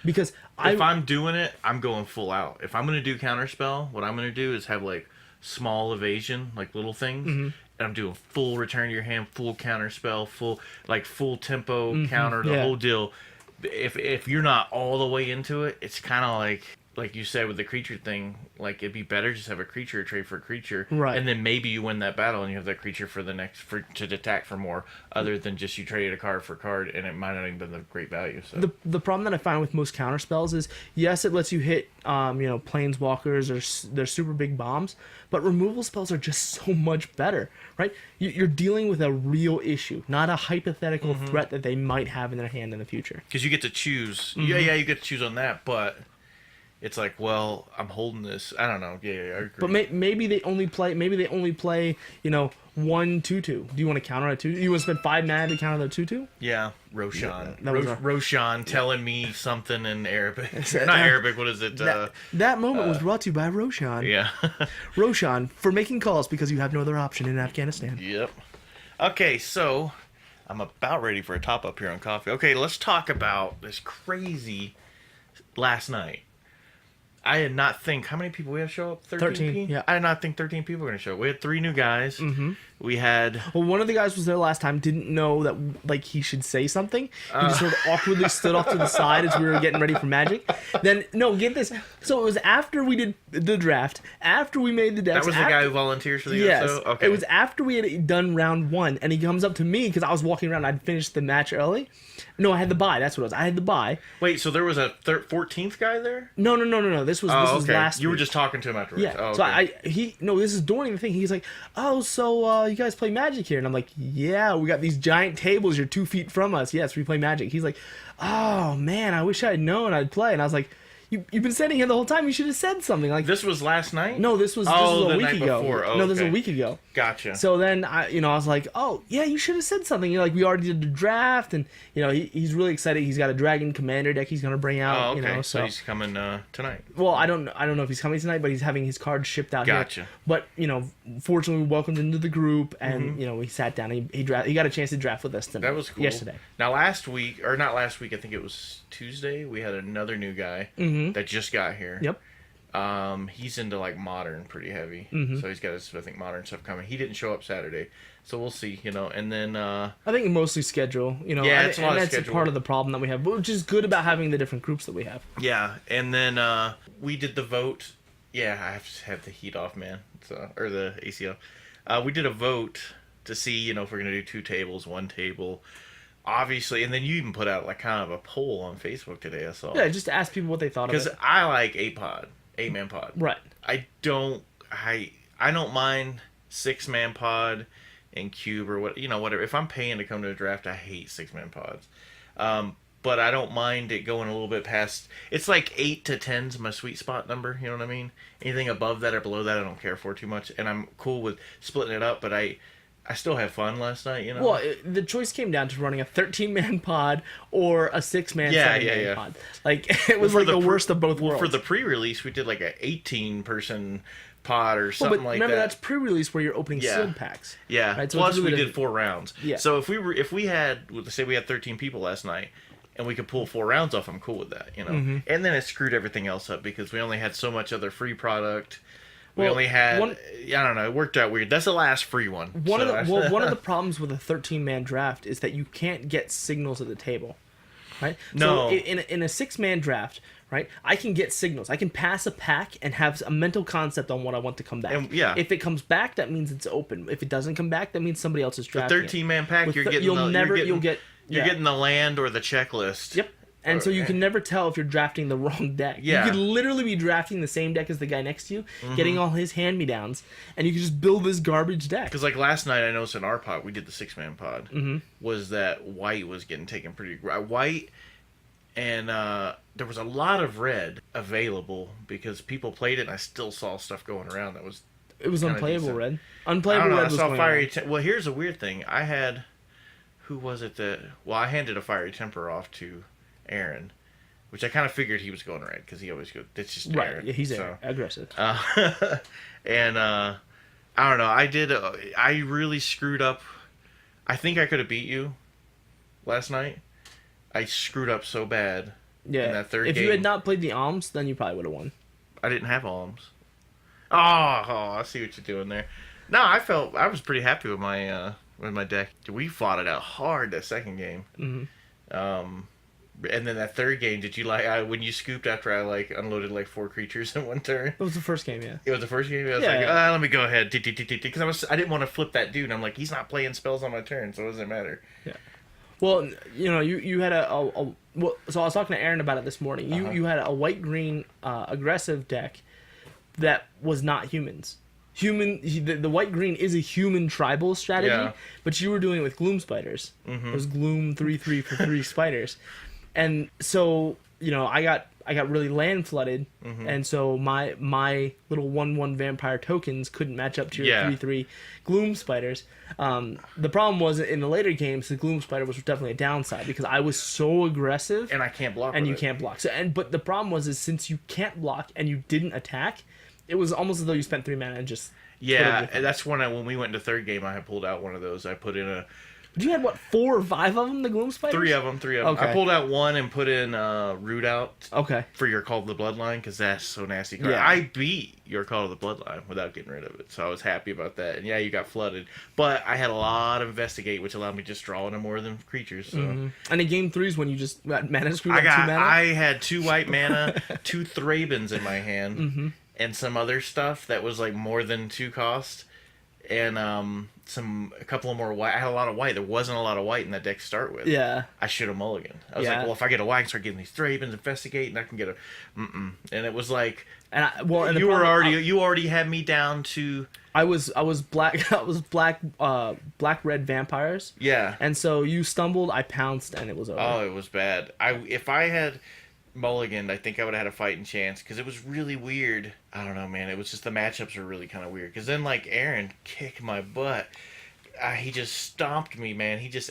Because if I'm doing it, I'm going full out. If I'm going to do counterspell, what I'm going to do is have like small evasion, like little things, and I'm doing full return to your hand, full counterspell, full tempo counter, the whole deal. If you're not all the way into it, it's kind of like like you said with the creature thing, like it'd be better just have a creature trade for a creature, right? And then maybe you win that battle and you have that creature for the next to attack for more, other than just you traded a card for card and it might not even been the great value. So the problem that I find with most counter spells is yes, it lets you hit planeswalkers or their super big bombs, but removal spells are just so much better, right? You're dealing with a real issue, not a hypothetical threat that they might have in their hand in the future. Because you get to choose, yeah, you get to choose on that, but it's like, well, I'm holding this. I don't know. Yeah, I agree. But maybe they only play. 1/2/2. Do you want to counter a 2? You want to spend 5 mana to counter the 2/2? Yeah, Roshan. Yeah, Roshan telling me something in Arabic. Not Arabic. What is it? That moment was brought to you by Roshan. Yeah. Roshan, for making calls because you have no other option in Afghanistan. Yep. Okay, so I'm about ready for a top up here on coffee. Okay, let's talk about this crazy last night. I did not think... How many people we have show up? 13, yeah. I did not think 13 people were going to show up. We had 3 new guys. Mm-hmm. We had... Well, one of the guys was there last time, didn't know that, like, he should say something. He just sort of awkwardly stood off to the side as we were getting ready for Magic. Then, no, get this. So it was after we did the draft, after we made the decks. That was the guy who volunteers for the Yes. USO? Okay. It was after we had done round 1, and he comes up to me, because I was walking around. I'd finished the match early. No, I had the bye. That's what it was. I had the bye. Wait, so there was a 14th guy there? No. This was okay. last You were week. just talking to him afterwards. Yeah. Oh, okay. So this is during the thing. He's like, oh, so you guys play Magic here? And I'm like, yeah, we got these giant tables. You're 2 feet from us. Yes, we play Magic. He's like, oh man, I wish I had known I'd play. And I was like, you've been sitting here the whole time. You should have said something. Like, this was last night? No, this was the a week night ago. before. Oh, no, this was okay. a week ago. Gotcha. So then I was like, oh yeah, you should have said something. Like, we already did the draft, and he's really excited. He's got a Dragon Commander deck he's gonna bring out. Oh, okay. So he's coming tonight. Well, I don't know if he's coming tonight, but he's having his cards shipped out Gotcha. here. But fortunately, we welcomed him into the group, and we sat down. He got a chance to draft with us tonight. That was cool. Yesterday. Now, not last week. I think it was Tuesday. We had another new guy that just got here. Yep. He's into like modern pretty heavy, so he's got his modern stuff coming. He didn't show up Saturday, so we'll see. And then I think mostly schedule. Yeah, it's a lot of that's schedule. part of the problem that we have, which is good about having the different groups that we have. Yeah, and then we did the vote. Yeah, I have to have the heat off, man. Or the ACO. We did a vote to see, if we're gonna do 2 tables, 1 table. Obviously, and then you even put out like kind of a poll on Facebook today. I saw. Yeah, just to ask people what they thought of it. Because I like 8-man pod. Right. I don't mind 6-man pod and cube or whatever. If I'm paying to come to a draft, I hate 6-man pods. But I don't mind it going a little bit past. It's like 8 to 10's my sweet spot number. You know what I mean? Anything above that or below that, I don't care for too much. And I'm cool with splitting it up, but I still had fun last night, Well, the choice came down to running a 13-man pod or a 6-man, 7-man pod. Like, it was the worst of both worlds. For the pre-release, we did like an 18-person pod or something like remember, that. that's pre-release where you're opening sealed packs. Yeah. Right? So Plus, we did 4 rounds. Yeah. So if we had, say we had 13 people last night, and we could pull 4 rounds off, I'm cool with that, And then it screwed everything else up because we only had so much other free product. We only had, I don't know, it worked out weird. That's the last free one. One of the problems with a 13-man draft is that you can't get signals at the table, right? No. So in a 6-man draft, right, I can get signals. I can pass a pack and have a mental concept on what I want to come back. If it comes back, that means it's open. If it doesn't come back, that means somebody else is drafting. The 13-man pack, you're getting the land or the checklist. Yep. And so you can never tell if you're drafting the wrong deck. Yeah. You could literally be drafting the same deck as the guy next to you, getting all his hand-me-downs, and you can just build this garbage deck. Because like last night, I noticed in our pod, we did the 6-man pod, was that white was getting taken pretty... White, and there was a lot of red available because people played it, and I still saw stuff going around that was... It was unplayable decent. red. Unplayable red was going Fiery on. Well, here's a weird thing. I had... Who was it that... Well, I handed a Fiery Temper off to Aaron, which I kind of figured he was going red because he always goes. It's just right. Aaron. Yeah, he's aggressive. And I don't know. I really screwed up. I think I could have beat you last night. I screwed up so bad. Yeah. In that third game. If you had not played the alms, then you probably would have won. I didn't have alms. Oh, I see what you're doing there. No, I was pretty happy with my deck. We fought it out hard that second game. And then that third game, did you when you scooped after I unloaded 4 creatures in one turn? It was the first game, yeah. It was the first game. I was let me go ahead, because I didn't want to flip that dude. I'm like, he's not playing spells on my turn, so it doesn't matter. Yeah. Well, you had so I was talking to Aaron about it this morning. You had a white green aggressive deck that was not humans. The white green is a human tribal strategy, but you were doing it with gloom spiders. Mm-hmm. It was gloom 3/3 for 3 spiders. And so, I got really land flooded, and so my little 1/1 vampire tokens couldn't match up to your 3/3 gloom spiders. The problem was in the later games, the gloom spider was definitely a downside because I was so aggressive, and I can't block, and you can't block. But the problem was since you can't block and you didn't attack, it was almost as though you spent 3 mana and just and that's when we went into third game. I had pulled out one of those. I put in a. You had 4 or 5 of them, the gloom spiders? 3 of them. Okay. I pulled out one and put in Root Out. Okay. For your Call of the Bloodline, because that's so nasty. Yeah. I beat your Call of the Bloodline without getting rid of it, so I was happy about that. And you got flooded, but I had a lot of Investigate, which allowed me to just draw into more than creatures. So. Mm-hmm. And in game 3 is when you just got mana screwed. I 2 mana. I had 2 white mana, 2 Thrabins in my hand, and some other stuff that was more than 2 cost. And a couple of more white. I had a lot of white. There wasn't a lot of white in that deck to start with. Yeah. I should have mulliganed. I was like, well, if I get a white, I can start getting these Thrabins, Investigate, and I can get a. And it was like. You already had me down to. I was black. I was black red vampires. Yeah. And so you stumbled. I pounced, and it was over. Oh, it was bad. If I had mulliganed, I think I would have had a fighting chance because it was really weird. I don't know, man. It was just the matchups were really kind of weird. Because then, Aaron kicked my butt. He just stomped me, man. He just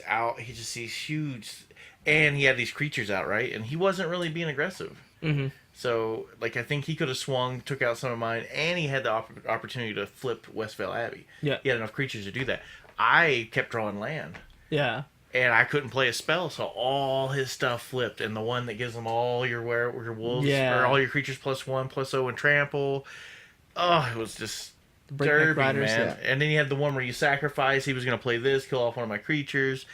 these huge, and he had these creatures out, right? And he wasn't really being aggressive. Mm-hmm. So, I think he could have swung, took out some of mine, and he had the opportunity to flip Westvale Abbey. Yeah, he had enough creatures to do that. I kept drawing land. Yeah. And I couldn't play a spell, so all his stuff flipped. And the one that gives them all your wolves, or all your creatures +1/+0 and trample. Oh, it was just derby, man. Yeah. And then he had the one where you sacrifice. He was going to play this, kill off one of my creatures.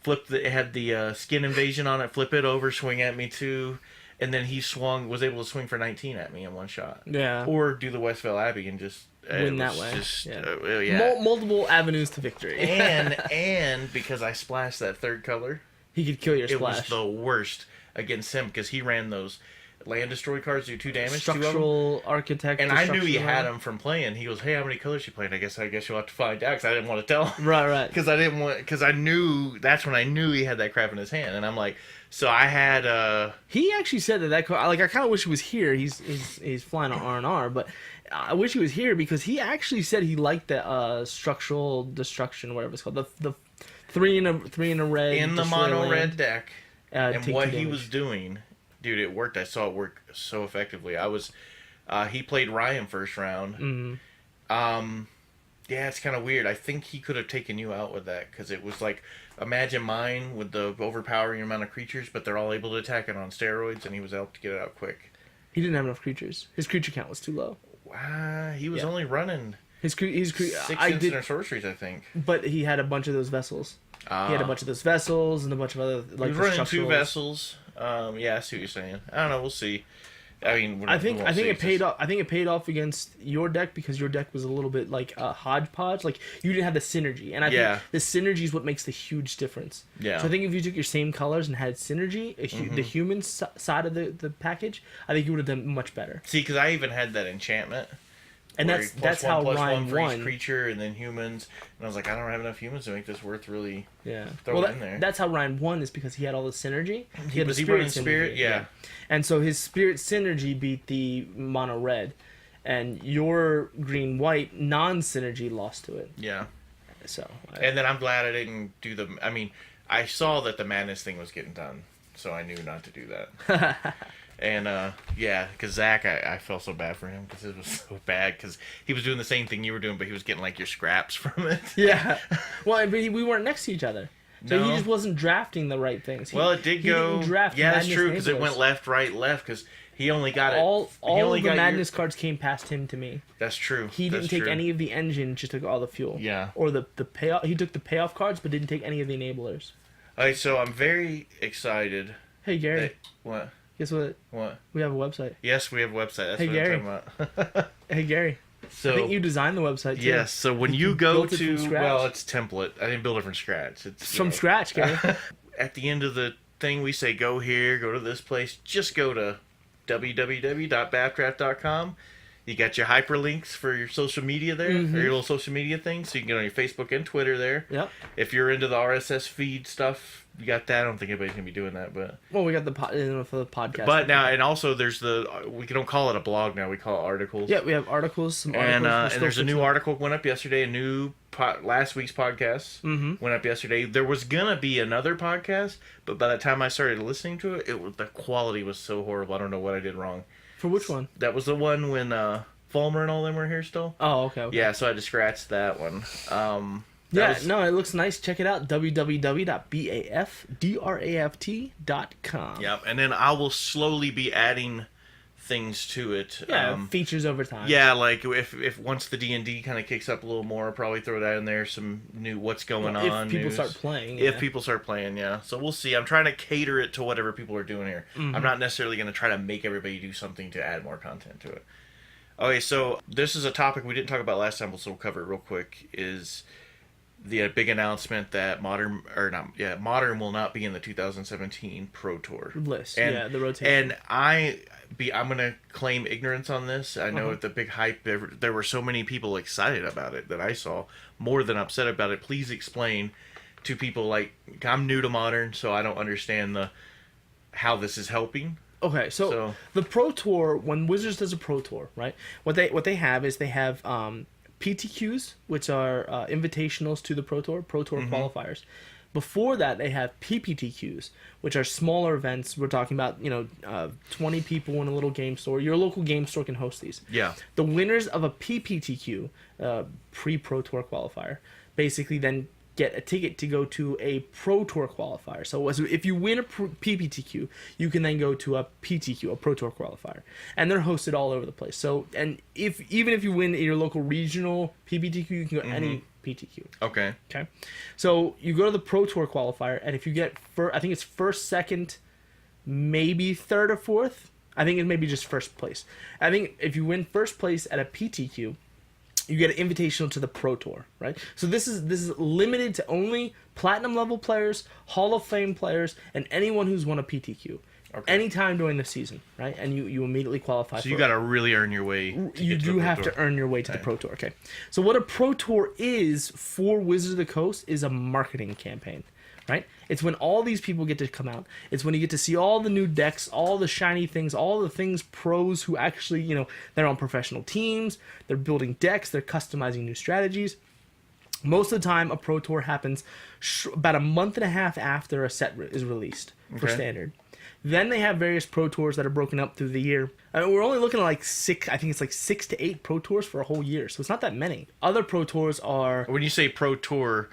It had the skin invasion on it. Flip it over, swing at me too. And then he was able to swing for 19 at me in one shot. Yeah. Or do the Westvale Abbey and just win that way. Multiple avenues to victory. and because I splashed that third color, he could kill your splash. It was the worst against him because he ran those land destroy cards do 2 damage. Structural Architect. And I knew he had them from playing. He goes, "Hey, how many colors you playing?" I guess you'll have to find out because I didn't want to tell him. Right. Because I knew that's when I knew he had that crap in his hand, and I'm like, so I had. He actually said that card. I kind of wish he was here. He's flying on R&R, but I wish he was here because he actually said he liked the structural destruction, whatever it's called, the 3 in a red in the mono red deck, and what he damage. Was doing. Dude, it worked. I saw it work so effectively. He played Ryan first round. Mm-hmm. Yeah, it's kind of weird. I think he could have taken you out with that because it was imagine mine with the overpowering amount of creatures, but they're all able to attack it on steroids, and he was able to get it out quick. He didn't have enough creatures. His creature count was too low. Wow, he was only running 6 instant or sorceries, I think. But he had a bunch of those vessels. He had a bunch of those vessels and a bunch of other he was running 2 vessels. Yeah, I see what you're saying. I don't know. We'll see. I mean, I think it paid off. I think it paid off against your deck because your deck was a little bit hodgepodge. You didn't have the synergy, and I think the synergy is what makes the huge difference. Yeah. So I think if you took your same colors and had synergy, the human side of the package, I think you would have done much better. See, because I even had that enchantment. And that's how Ryan won. Each creature and then humans, and I was like, I don't have enough humans to make this worth really. Yeah. Throw it in there. That's how Ryan won, is because he had all the synergy. He had the spirit. Yeah. And so his spirit synergy beat the mono red, and your green white non synergy lost to it. Yeah. So. And then I'm glad I didn't do the. I mean, I saw that the madness thing was getting done, so I knew not to do that. And, because Zach, I felt so bad for him because it was so bad because he was doing the same thing you were doing, but he was getting, your scraps from it. Yeah. Well, we weren't next to each other. So he just wasn't drafting the right things. It did go... Didn't draft that's true, because it went left, right, left, because he only got all of the Madness cards came past him to me. That's true. He didn't take any of the engine, just took all the fuel. Yeah. Or the payoff. He took the payoff cards, but didn't take any of the enablers. All right, so I'm very excited Hey, Gary. Hey, what? Guess what? What? We have a website. Yes, we have a website. That's Hey, what Gary. I'm talking about. Hey, Gary. So, I think you designed the website, too. yes, so when you go built it from to... scratch? Well, it's template. I didn't build it from scratch. It's From scratch, Gary. At the end of the thing, we say, go here, go to this place. Just go to www.BAFDraft.com. You got your hyperlinks for your social media there, or your little social media thing, so you can get on your Facebook and Twitter there. Yep. If you're into the RSS feed stuff, you got that. I don't think anybody's going to be doing that, but... Well, we got the for the podcast. But now, and also there's we don't call it a blog now, we call it articles. Yeah, we have articles, some articles. And there's a new article went up yesterday, last week's podcast went up yesterday. There was going to be another podcast, but by the time I started listening to it, the quality was so horrible. I don't know what I did wrong. For which one? That was the one when Fulmer and all them were here still. Oh, okay. Yeah, so I just scratched that one. No, it looks nice. Check it out. www.BAFDraft.com. Yep, and then I will slowly be adding things to it. Yeah, features over time. Yeah, like if once the D&D kind of kicks up a little more, I'll probably throw that in there, some new what's going on. If people news. start playing. If people start playing, yeah. So we'll see. I'm trying to cater it to whatever people are doing here. I'm not necessarily going to try to make everybody do something to add more content to it. Okay, so this is a topic we didn't talk about last time, so we'll cover it real quick, is the big announcement that Modern will not be in the 2017 Pro Tour list. And, the rotation. And I'm gonna claim ignorance on this. I know the big hype. There were so many people excited about it that I saw, more than upset about it. Please explain to people. Like, I'm new to Modern, so I don't understand how this is helping. Okay, so the Pro Tour, when Wizards does a Pro Tour, right? What they have is they have PTQs, which are invitationals to the Pro Tour qualifiers. Before that, they have PPTQs, which are smaller events. We're talking about 20 people in a little game store. Your local game store can host these. Yeah. The winners of a PPTQ, pre-Pro Tour qualifier, basically then get a ticket to go to a Pro Tour qualifier. So if you win a PPTQ, you can then go to a PTQ, a Pro Tour qualifier, and they're hosted all over the place. So, and even if you win your local regional PPTQ, you can go any PTQ. Okay. So you go to the Pro Tour qualifier, and if you get I think it's first, second, maybe third or fourth. I think it may be just first place. I think if you win first place at a PTQ, you get an invitational to the Pro Tour, right? So this is limited to only platinum level players, Hall of Fame players, and anyone who's won a PTQ. Okay. Anytime during the season, right? And you immediately qualify for it. So you got to really earn your way. You do have to earn your way to the Pro Tour, okay? So what a Pro Tour is for Wizards of the Coast is a marketing campaign, right? It's when all these people get to come out. It's when you get to see all the new decks, all the shiny things, all the things pros who actually, they're on professional teams, they're building decks, they're customizing new strategies. Most of the time, a Pro Tour happens about a month and a half after a set is released for Standard. Then they have various Pro Tours that are broken up through the year. We're only looking at like 6 to 8 Pro Tours for a whole year, so it's not that many. Other Pro Tours are... When you say Pro Tour...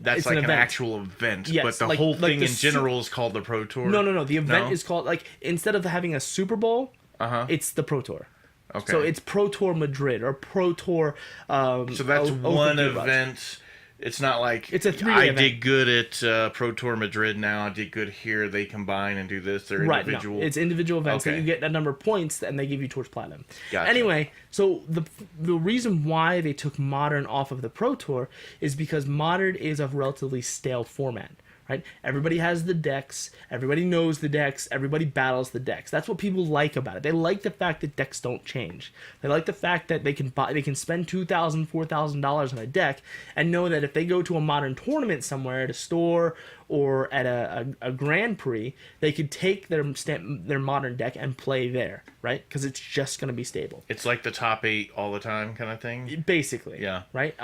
That's like an actual event, yes, but the whole thing in general is called the Pro Tour? No. The event is called, instead of having a Super Bowl, it's the Pro Tour. Okay. So it's Pro Tour Madrid or Pro Tour... so that's one event. It's not like it's a 3-day I event. did good at Pro Tour Madrid now. I did good here. They combine and do this. They're individual. No, it's individual events that you get a number of points and they give you towards platinum. Gotcha. Anyway, so the reason why they took Modern off of the Pro Tour is because Modern is a relatively stale format. Right? Everybody has the decks. Everybody knows the decks. Everybody battles the decks. That's what people like about it. They like the fact that decks don't change. They like the fact that they can spend $2,000, $4,000 on a deck and know that if they go to a Modern tournament somewhere at a store or at a Grand Prix, they could take their Modern deck and play there, right? Because it's just going to be stable. It's like the top 8 all the time kind of thing? Basically. Yeah. Right?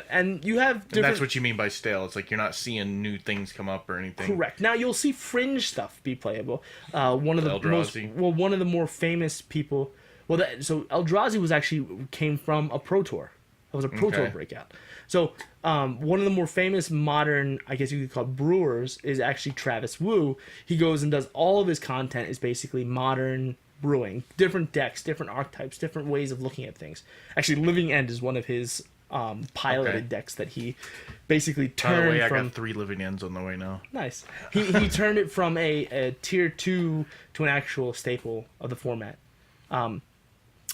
And you have different... And that's what you mean by stale. It's like you're not seeing new things come up or anything. Correct. Now, you'll see fringe stuff be playable. One of the more famous people... So Eldrazi came from a Pro Tour. It was a Pro Tour breakout. So one of the more famous Modern, I guess you could call brewers, is actually Travis Wu. He goes and does all of his content is basically Modern brewing. Different decks, different archetypes, different ways of looking at things. Actually, Living End is one of his piloted decks that he basically turned. By the way, I from... got 3 living ends on the way now. Nice. He turned it from a tier 2 to an actual staple of the format.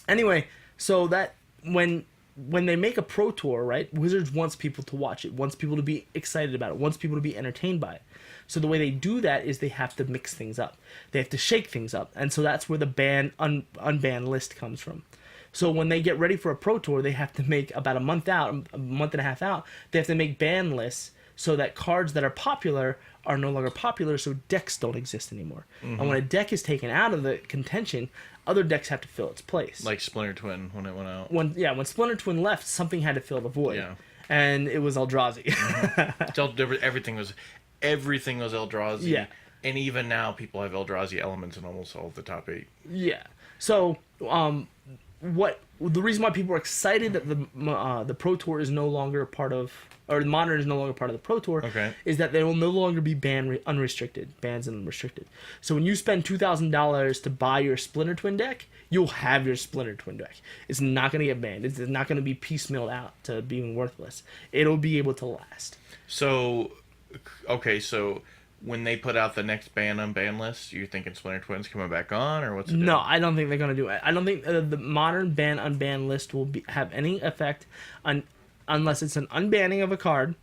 Anyway, so that when they make a Pro Tour, right, Wizards wants people to watch it, wants people to be excited about it, wants people to be entertained by it. So the way they do that is they have to mix things up. They have to shake things up. And so that's where the unbanned list comes from. So when they get ready for a Pro Tour, they have to make about a month and a half out, they have to make ban lists so that cards that are popular are no longer popular, so decks don't exist anymore. Mm-hmm. And when a deck is taken out of the contention, other decks have to fill its place. Like Splinter Twin when it went out. When Splinter Twin left, something had to fill the void. Yeah. And it was Eldrazi. Mm-hmm. Everything was Eldrazi. Yeah. And even now, people have Eldrazi elements in almost all of the top 8. Yeah. So, the reason why people are excited that the Pro Tour is no longer part of, or the Modern is no longer part of the Pro Tour, is that they will no longer be bans and unrestricted. So when you spend $2,000 to buy your Splinter Twin deck, you'll have your Splinter Twin deck. It's not going to get banned. It's not going to be piecemealed out to being worthless. It'll be able to last. So, so when they put out the next ban-unban list, you're thinking Splinter Twin's coming back on, or what's it? No, I don't think they're going to do it. I don't think the Modern ban-unban list will have any effect unless it's an unbanning of a card,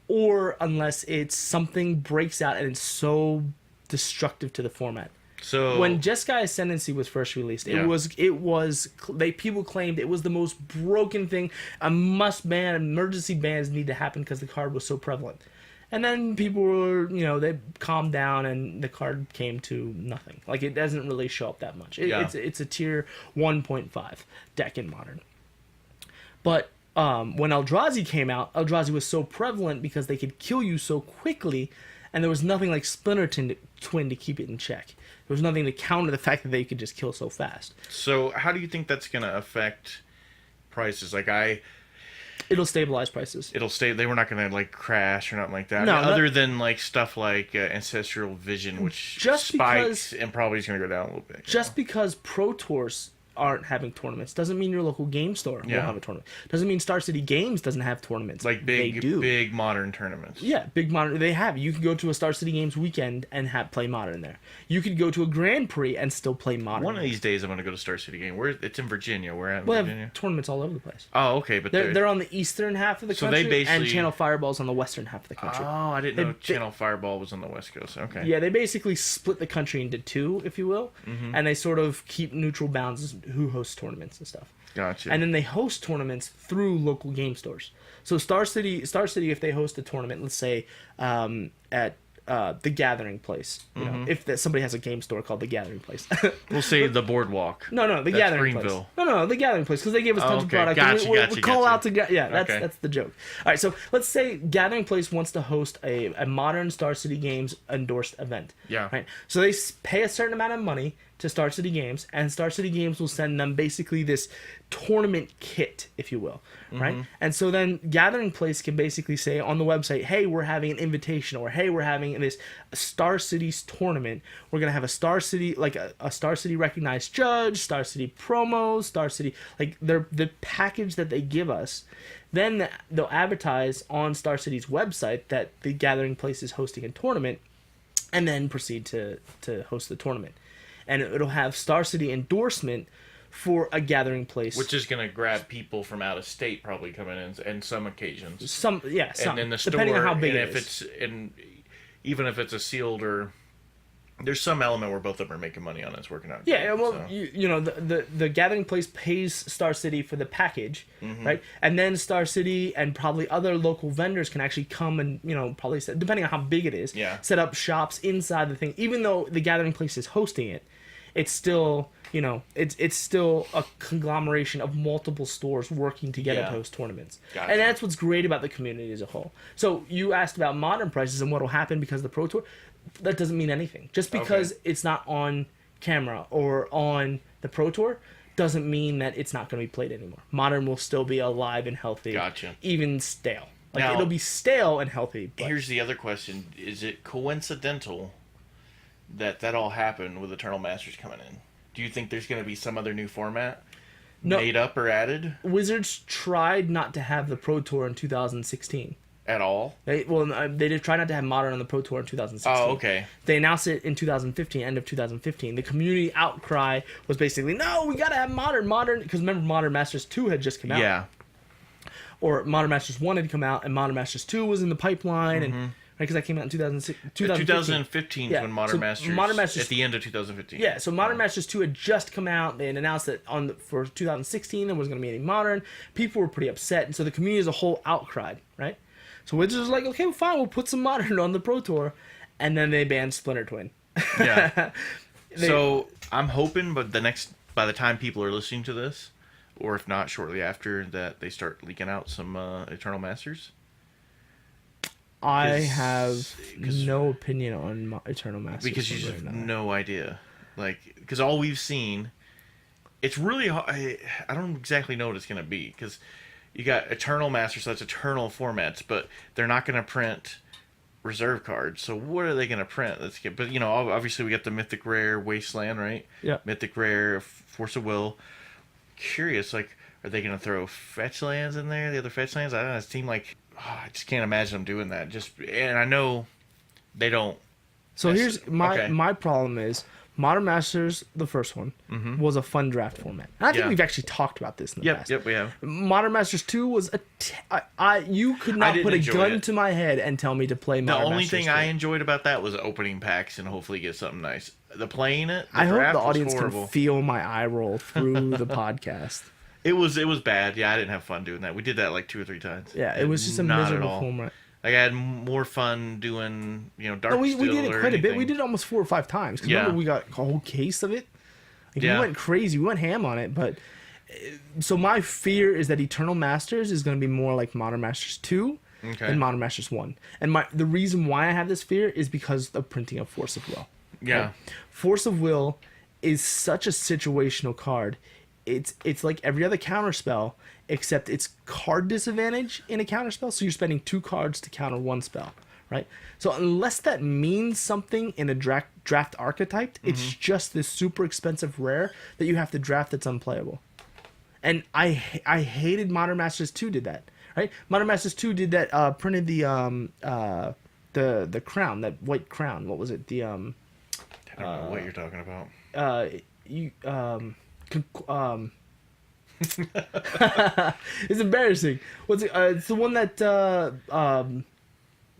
or unless it's something breaks out and it's so destructive to the format. So when Jeskai Ascendancy was first released, people claimed it was the most broken thing. A must ban, emergency bans need to happen because the card was so prevalent. And then people were, they calmed down and the card came to nothing. Like, it doesn't really show up that much. It's a tier 1.5 deck in Modern. But when Eldrazi came out, Eldrazi was so prevalent because they could kill you so quickly, and there was nothing like Splinter Twin to keep it in check. There was nothing to counter the fact that they could just kill so fast. So how do you think that's going to affect prices? It'll stabilize prices. They were not going to crash or nothing like that. No, other than stuff like Ancestral Vision, which spikes and probably is going to go down a little bit. Just because Pro Tours aren't having tournaments doesn't mean your local game store will have a tournament. Doesn't mean Star City Games doesn't have tournaments. Big Modern tournaments. Yeah, big Modern. They have. You can go to a Star City Games weekend and play Modern there. You could go to a Grand Prix and still play Modern. One of these days I'm going to go to Star City Game. It's in Virginia. We're at Virginia. Have tournaments all over the place. Oh, okay, but they're on the eastern half of the country, and Channel Fireball's on the western half of the country. Oh, I didn't know Channel Fireball was on the west coast. Okay. Yeah, they basically split the country into two, if you will, and they sort of keep neutral bounds who hosts tournaments and stuff. Gotcha. And then they host tournaments through local game stores. So Star City, if they host a tournament, let's say at the Gathering Place, if somebody has a game store called the Gathering Place, we'll say the Boardwalk. No, the Gathering Place. No, the Gathering Place, because they gave us tons of product. We call out to that's the joke. All right, so let's say Gathering Place wants to host a Modern Star City Games endorsed event. Yeah. Right. So they pay a certain amount of money to Star City Games, and Star City Games will send them basically this tournament kit, if you will, right? And so then Gathering Place can basically say on the website, hey, we're having an invitation, or hey, we're having this Star Cities tournament. We're going to have a Star City, a Star City recognized judge, Star City promos, Star City, the package that they give us. Then they'll advertise on Star City's website that the Gathering Place is hosting a tournament, and then proceed to host the tournament. And it'll have Star City endorsement for a Gathering Place, which is going to grab people from out of state probably coming in, and some occasions. Some, and in the store, depending on how big it is. Even if it's a sealed, or there's some element where both of them are making money on it. It's working out. Yeah, well, so. The Gathering Place pays Star City for the package, right? And then Star City and probably other local vendors can actually come and probably depending on how big it is, set up shops inside the thing. Even though the Gathering Place is hosting it, it's still it's still a conglomeration of multiple stores working together to host tournaments. Gotcha. And that's what's great about the community as a whole. So you asked about Modern prices and what will happen because of the Pro Tour. That doesn't mean anything. Just because it's not on camera or on the Pro Tour doesn't mean that it's not going to be played anymore. Modern will still be alive and healthy. Gotcha. Even stale. It'll be stale and healthy. But here's the other question. Is it coincidental that all happened with Eternal Masters coming in? Do you think there's going to be some other new format? made up or added Wizards tried not to have the Pro Tour in 2016. at all. They did try not to have Modern on the Pro Tour in 2016. Oh, okay. They announced it in 2015, end of 2015. The community outcry was basically, no, we got to have Modern, because remember Modern Masters 2 had just come out. Yeah. Or Modern Masters 1 had come out, and Modern Masters 2 was in the pipeline, and because that came out in 2015 when Modern Masters at the end of 2015. Yeah, so Modern Masters 2 had just come out. They had announced that for 2016 there wasn't going to be any Modern. People were pretty upset, and so the community as a whole outcried, right? So Wizards was like, okay, well, fine, we'll put some Modern on the Pro Tour, and then they banned Splinter Twin. Yeah. So I'm hoping, but by the time people are listening to this, or if not shortly after, that they start leaking out some Eternal Masters. I have no opinion on Eternal Masters. Because you just have no idea. Because all we've seen, it's really hard. I don't exactly know what it's going to be. Because you got Eternal Masters, so that's Eternal formats, but they're not going to print reserve cards. So what are they going to print? But, obviously we got the Mythic Rare Wasteland, right? Yeah. Mythic Rare Force of Will. Curious, are they going to throw fetch lands in there? The other fetch lands? I don't know. It seemed like... I just can't imagine them doing that. And I know they don't. So here's my problem is Modern Masters, the first one, was a fun draft format. And I think we've actually talked about this in the past. Yep, we have. Modern Masters 2 was you could not put a gun to my head and tell me to play Modern Masters 2. The only thing I enjoyed about that was opening packs and hopefully get something nice. Playing it, I hope the audience can feel my eye roll through the podcast. It was bad. Yeah, I didn't have fun doing that. We did that like 2 or 3 times. Yeah, it was just a miserable format. I had more fun doing, Dark No, we did it quite a bit. We did it almost 4 or 5 times. Because remember, we got a whole case of it. We went crazy. We went ham on it. But so my fear is that Eternal Masters is going to be more like Modern Masters 2 than Modern Masters 1. And the reason why I have this fear is because of printing of Force of Will. Yeah. Right? Force of Will is such a situational card. It's like every other counterspell, except it's card disadvantage in a counterspell, so you're spending 2 cards to counter 1 spell, right? So unless that means something in a draft archetype, it's just this super expensive rare that you have to draft that's unplayable. And I hated Modern Masters 2 did that, right? Modern Masters 2 did that, printed the crown, that white crown. What was it? I don't know what you're talking about. It's embarrassing. What's it? It's the one that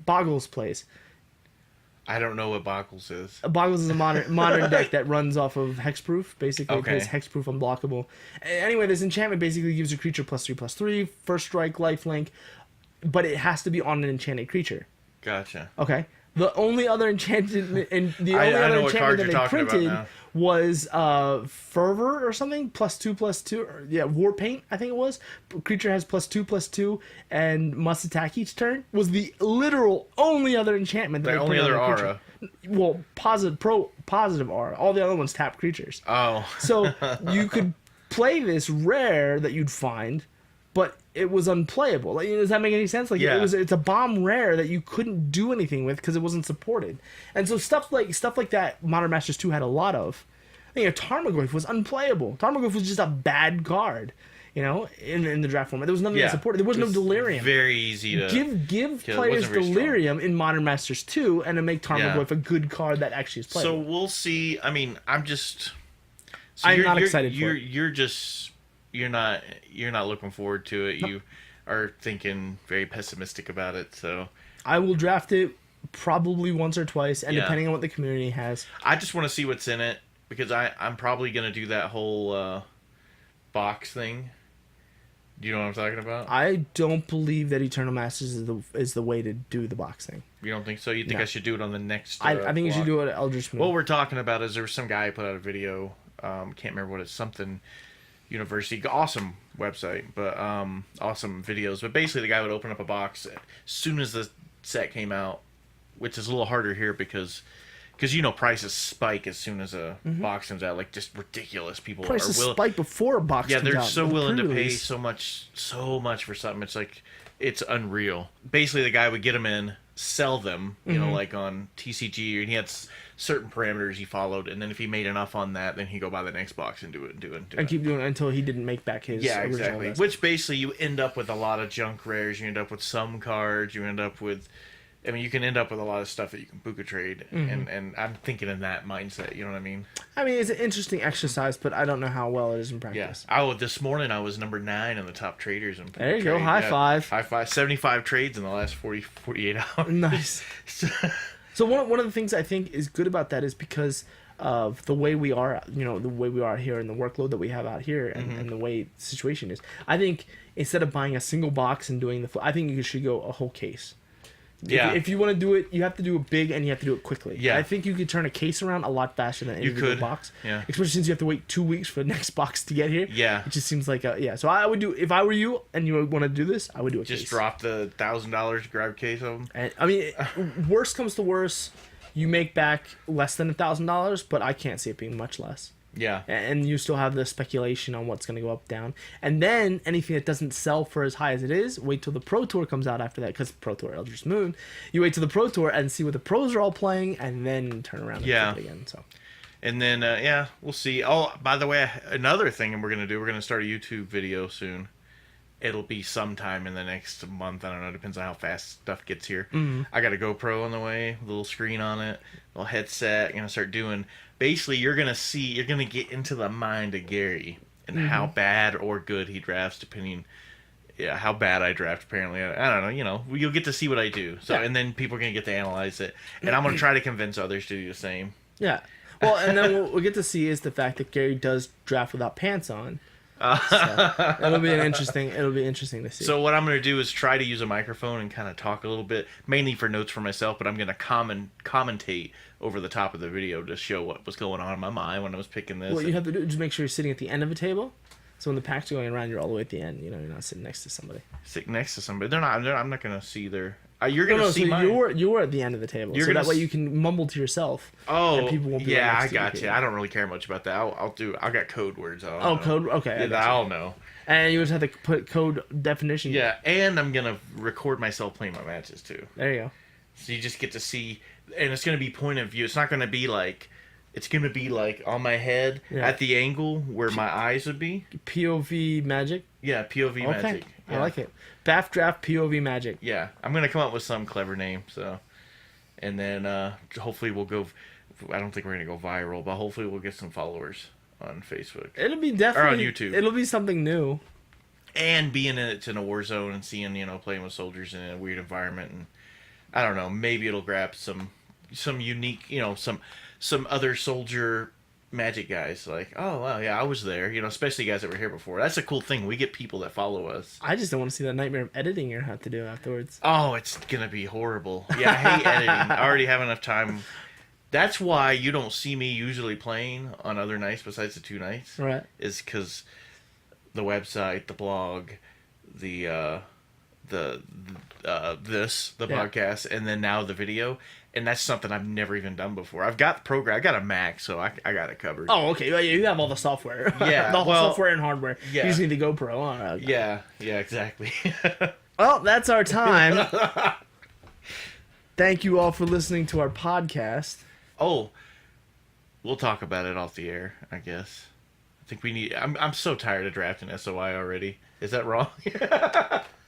Boggles plays. I don't know what Boggles is. Boggles is a modern deck that runs off of Hexproof. Basically, it plays Hexproof unblockable. Anyway, this enchantment basically gives a creature +3/+3, first strike, lifelink, but it has to be on an enchanted creature. Gotcha. Okay. The only other enchantment that they printed was Fervor or something, +2/+2. War Paint, I think it was. Creature has +2/+2 and must attack each turn. Was the literal only other enchantment that the only other aura. Well, positive aura. All the other ones tap creatures. Oh. So you could play this rare that you'd find, but it was unplayable. Does that make any sense? It's a bomb rare that you couldn't do anything with because it wasn't supported. And so stuff like that Modern Masters 2 had a lot of. I think Tarmogoyf was unplayable. Tarmogoyf was just a bad card, in the draft format. There was nothing that supported. There was no Delirium. Very easy to give players Delirium in Modern Masters 2 and to make Tarmogoyf a good card that actually is playable. So we'll see. I mean, I'm not excited for it. You're not looking forward to it. You are thinking very pessimistic about it. So I will draft it probably once or twice, and depending on what the community has. I just want to see what's in it because I'm probably gonna do that whole box thing. Do you know what I'm talking about? I don't believe that Eternal Masters is the way to do the box thing. You don't think so? You think I should do it on the next? I think you should do it at Eldritch Moon. What we're talking about is there was some guy who put out a video. Can't remember what it's something. University, awesome website, but awesome videos. But basically, the guy would open up a box as soon as the set came out, which is a little harder here because prices spike as soon as a box comes out, like just ridiculous. People prices spike before a box comes out. Yeah, they're so willing to pay so much for something. It's like it's unreal. Basically, the guy would get them in, sell them, you know, like on TCG, and he had certain parameters he followed, and then if he made enough on that, then he'd go buy the next box and do it. And keep doing it until he didn't make back his original investment. Which basically you end up with a lot of junk rares, you end up with some cards, you end up with, I mean, you can end up with a lot of stuff that you can buka trade, and I'm thinking in that mindset, you know what I mean? I mean, it's an interesting exercise, but I don't know how well it is in practice. Yeah. This morning I was number 9 on the top traders. There you go, high five. High five. 75 trades in the last 48 hours. Nice. So one of the things I think is good about that is because of the way we are, you know, the way we are here and the workload that we have out here and the way the situation is. I think instead of buying a single box and doing I think you should go a whole case. Yeah. If you want to do it, you have to do it big and you have to do it quickly. Yeah. I think you could turn a case around a lot faster than an individual box. Yeah. Especially since you have to wait 2 weeks for the next box to get here. Yeah. It just seems like So I would do, if I were you and you want to do this, I would do a Just case. drop the $1,000 to grab a case of them. And I mean, worst comes to worst, you make back less than $1,000, but I can't see it being much less. Yeah. And you still have the speculation on what's going to go up, down. And then anything that doesn't sell for as high as it is, wait till the Pro Tour comes out after that, because Pro Tour, Eldritch Moon. You wait till the Pro Tour and see what the pros are all playing, and then turn around and flip it again. So. And then, we'll see. Oh, by the way, another thing we're going to start a YouTube video soon. It'll be sometime in the next month. I don't know. Depends on how fast stuff gets here. I got a GoPro on the way, a little screen on it, a little headset. I'm going to start doing... Basically, you're going to get into the mind of Gary and how bad or good he drafts, depending... Yeah, how bad I draft, apparently. I don't know, you know. You'll get to see what I do. So, and then people are going to get to analyze it. And I'm going to try to convince others to do the same. Yeah. Well, and then what we'll get to see is the fact that Gary does draft without pants on. So it'll be interesting to see. So what I'm going to do is try to use a microphone and kind of talk a little bit, mainly for notes for myself, but I'm going to commentate over the top of the video to show what was going on in my mind when I was picking this. What you have to do is just make sure you're sitting at the end of a table. So when the pack's going around, you're all the way at the end. You know, you're not sitting next to somebody. Sit next to somebody. I'm not going to see their... you're going to see so mine. You're at the end of the table. So that way you can mumble to yourself. Oh, and people won't be yeah, right I got you. I don't really care much about that. I got code words. Code? Okay. Yeah, I'll know. And you just have to put code definition. Yeah, and I'm going to record myself playing my matches, too. There you go. So you just get to see... And it's going to be point of view. It's not going to be like... It's going to be like on my head at the angle where my eyes would be. POV magic? Yeah, POV magic. Yeah. I like it. BAF Draft POV magic. Yeah, I'm going to come up with some clever name. So, and then hopefully we'll go... I don't think we're going to go viral, but hopefully we'll get some followers on Facebook. It'll be definitely... Or on YouTube. It'll be something new. And being in a war zone and seeing, playing with soldiers in a weird environment. And I don't know, maybe it'll grab some unique, some other soldier magic guys. Like, oh, wow, yeah, I was there. Especially guys that were here before. That's a cool thing. We get people that follow us. I just don't want to see that nightmare of editing you have to do afterwards. Oh, it's going to be horrible. Yeah, I hate editing. I already have enough time. That's why you don't see me usually playing on other nights besides the 2 nights. Right. Is because the website, the blog, the podcast, and then now the video, and that's something I've never even done before. I've got the program. I got a Mac, so I got it covered. Oh, okay. Well, you have all the software. Yeah, the whole software and hardware. Yeah. You just need the GoPro. All right. Yeah, exactly. Well, that's our time. Thank you all for listening to our podcast. Oh, we'll talk about it off the air, I guess. I think we need... I'm so tired of drafting SOI already. Is that wrong?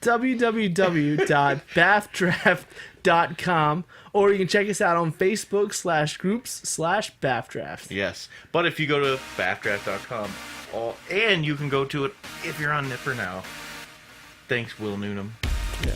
www.BAFDraft.com, or you can check us out on Facebook/groups/BAFDraft. Yes. But if you go to BAFDraft.com, and you can go to it if you're on Nipper now. Thanks, Will Noonan. Yeah.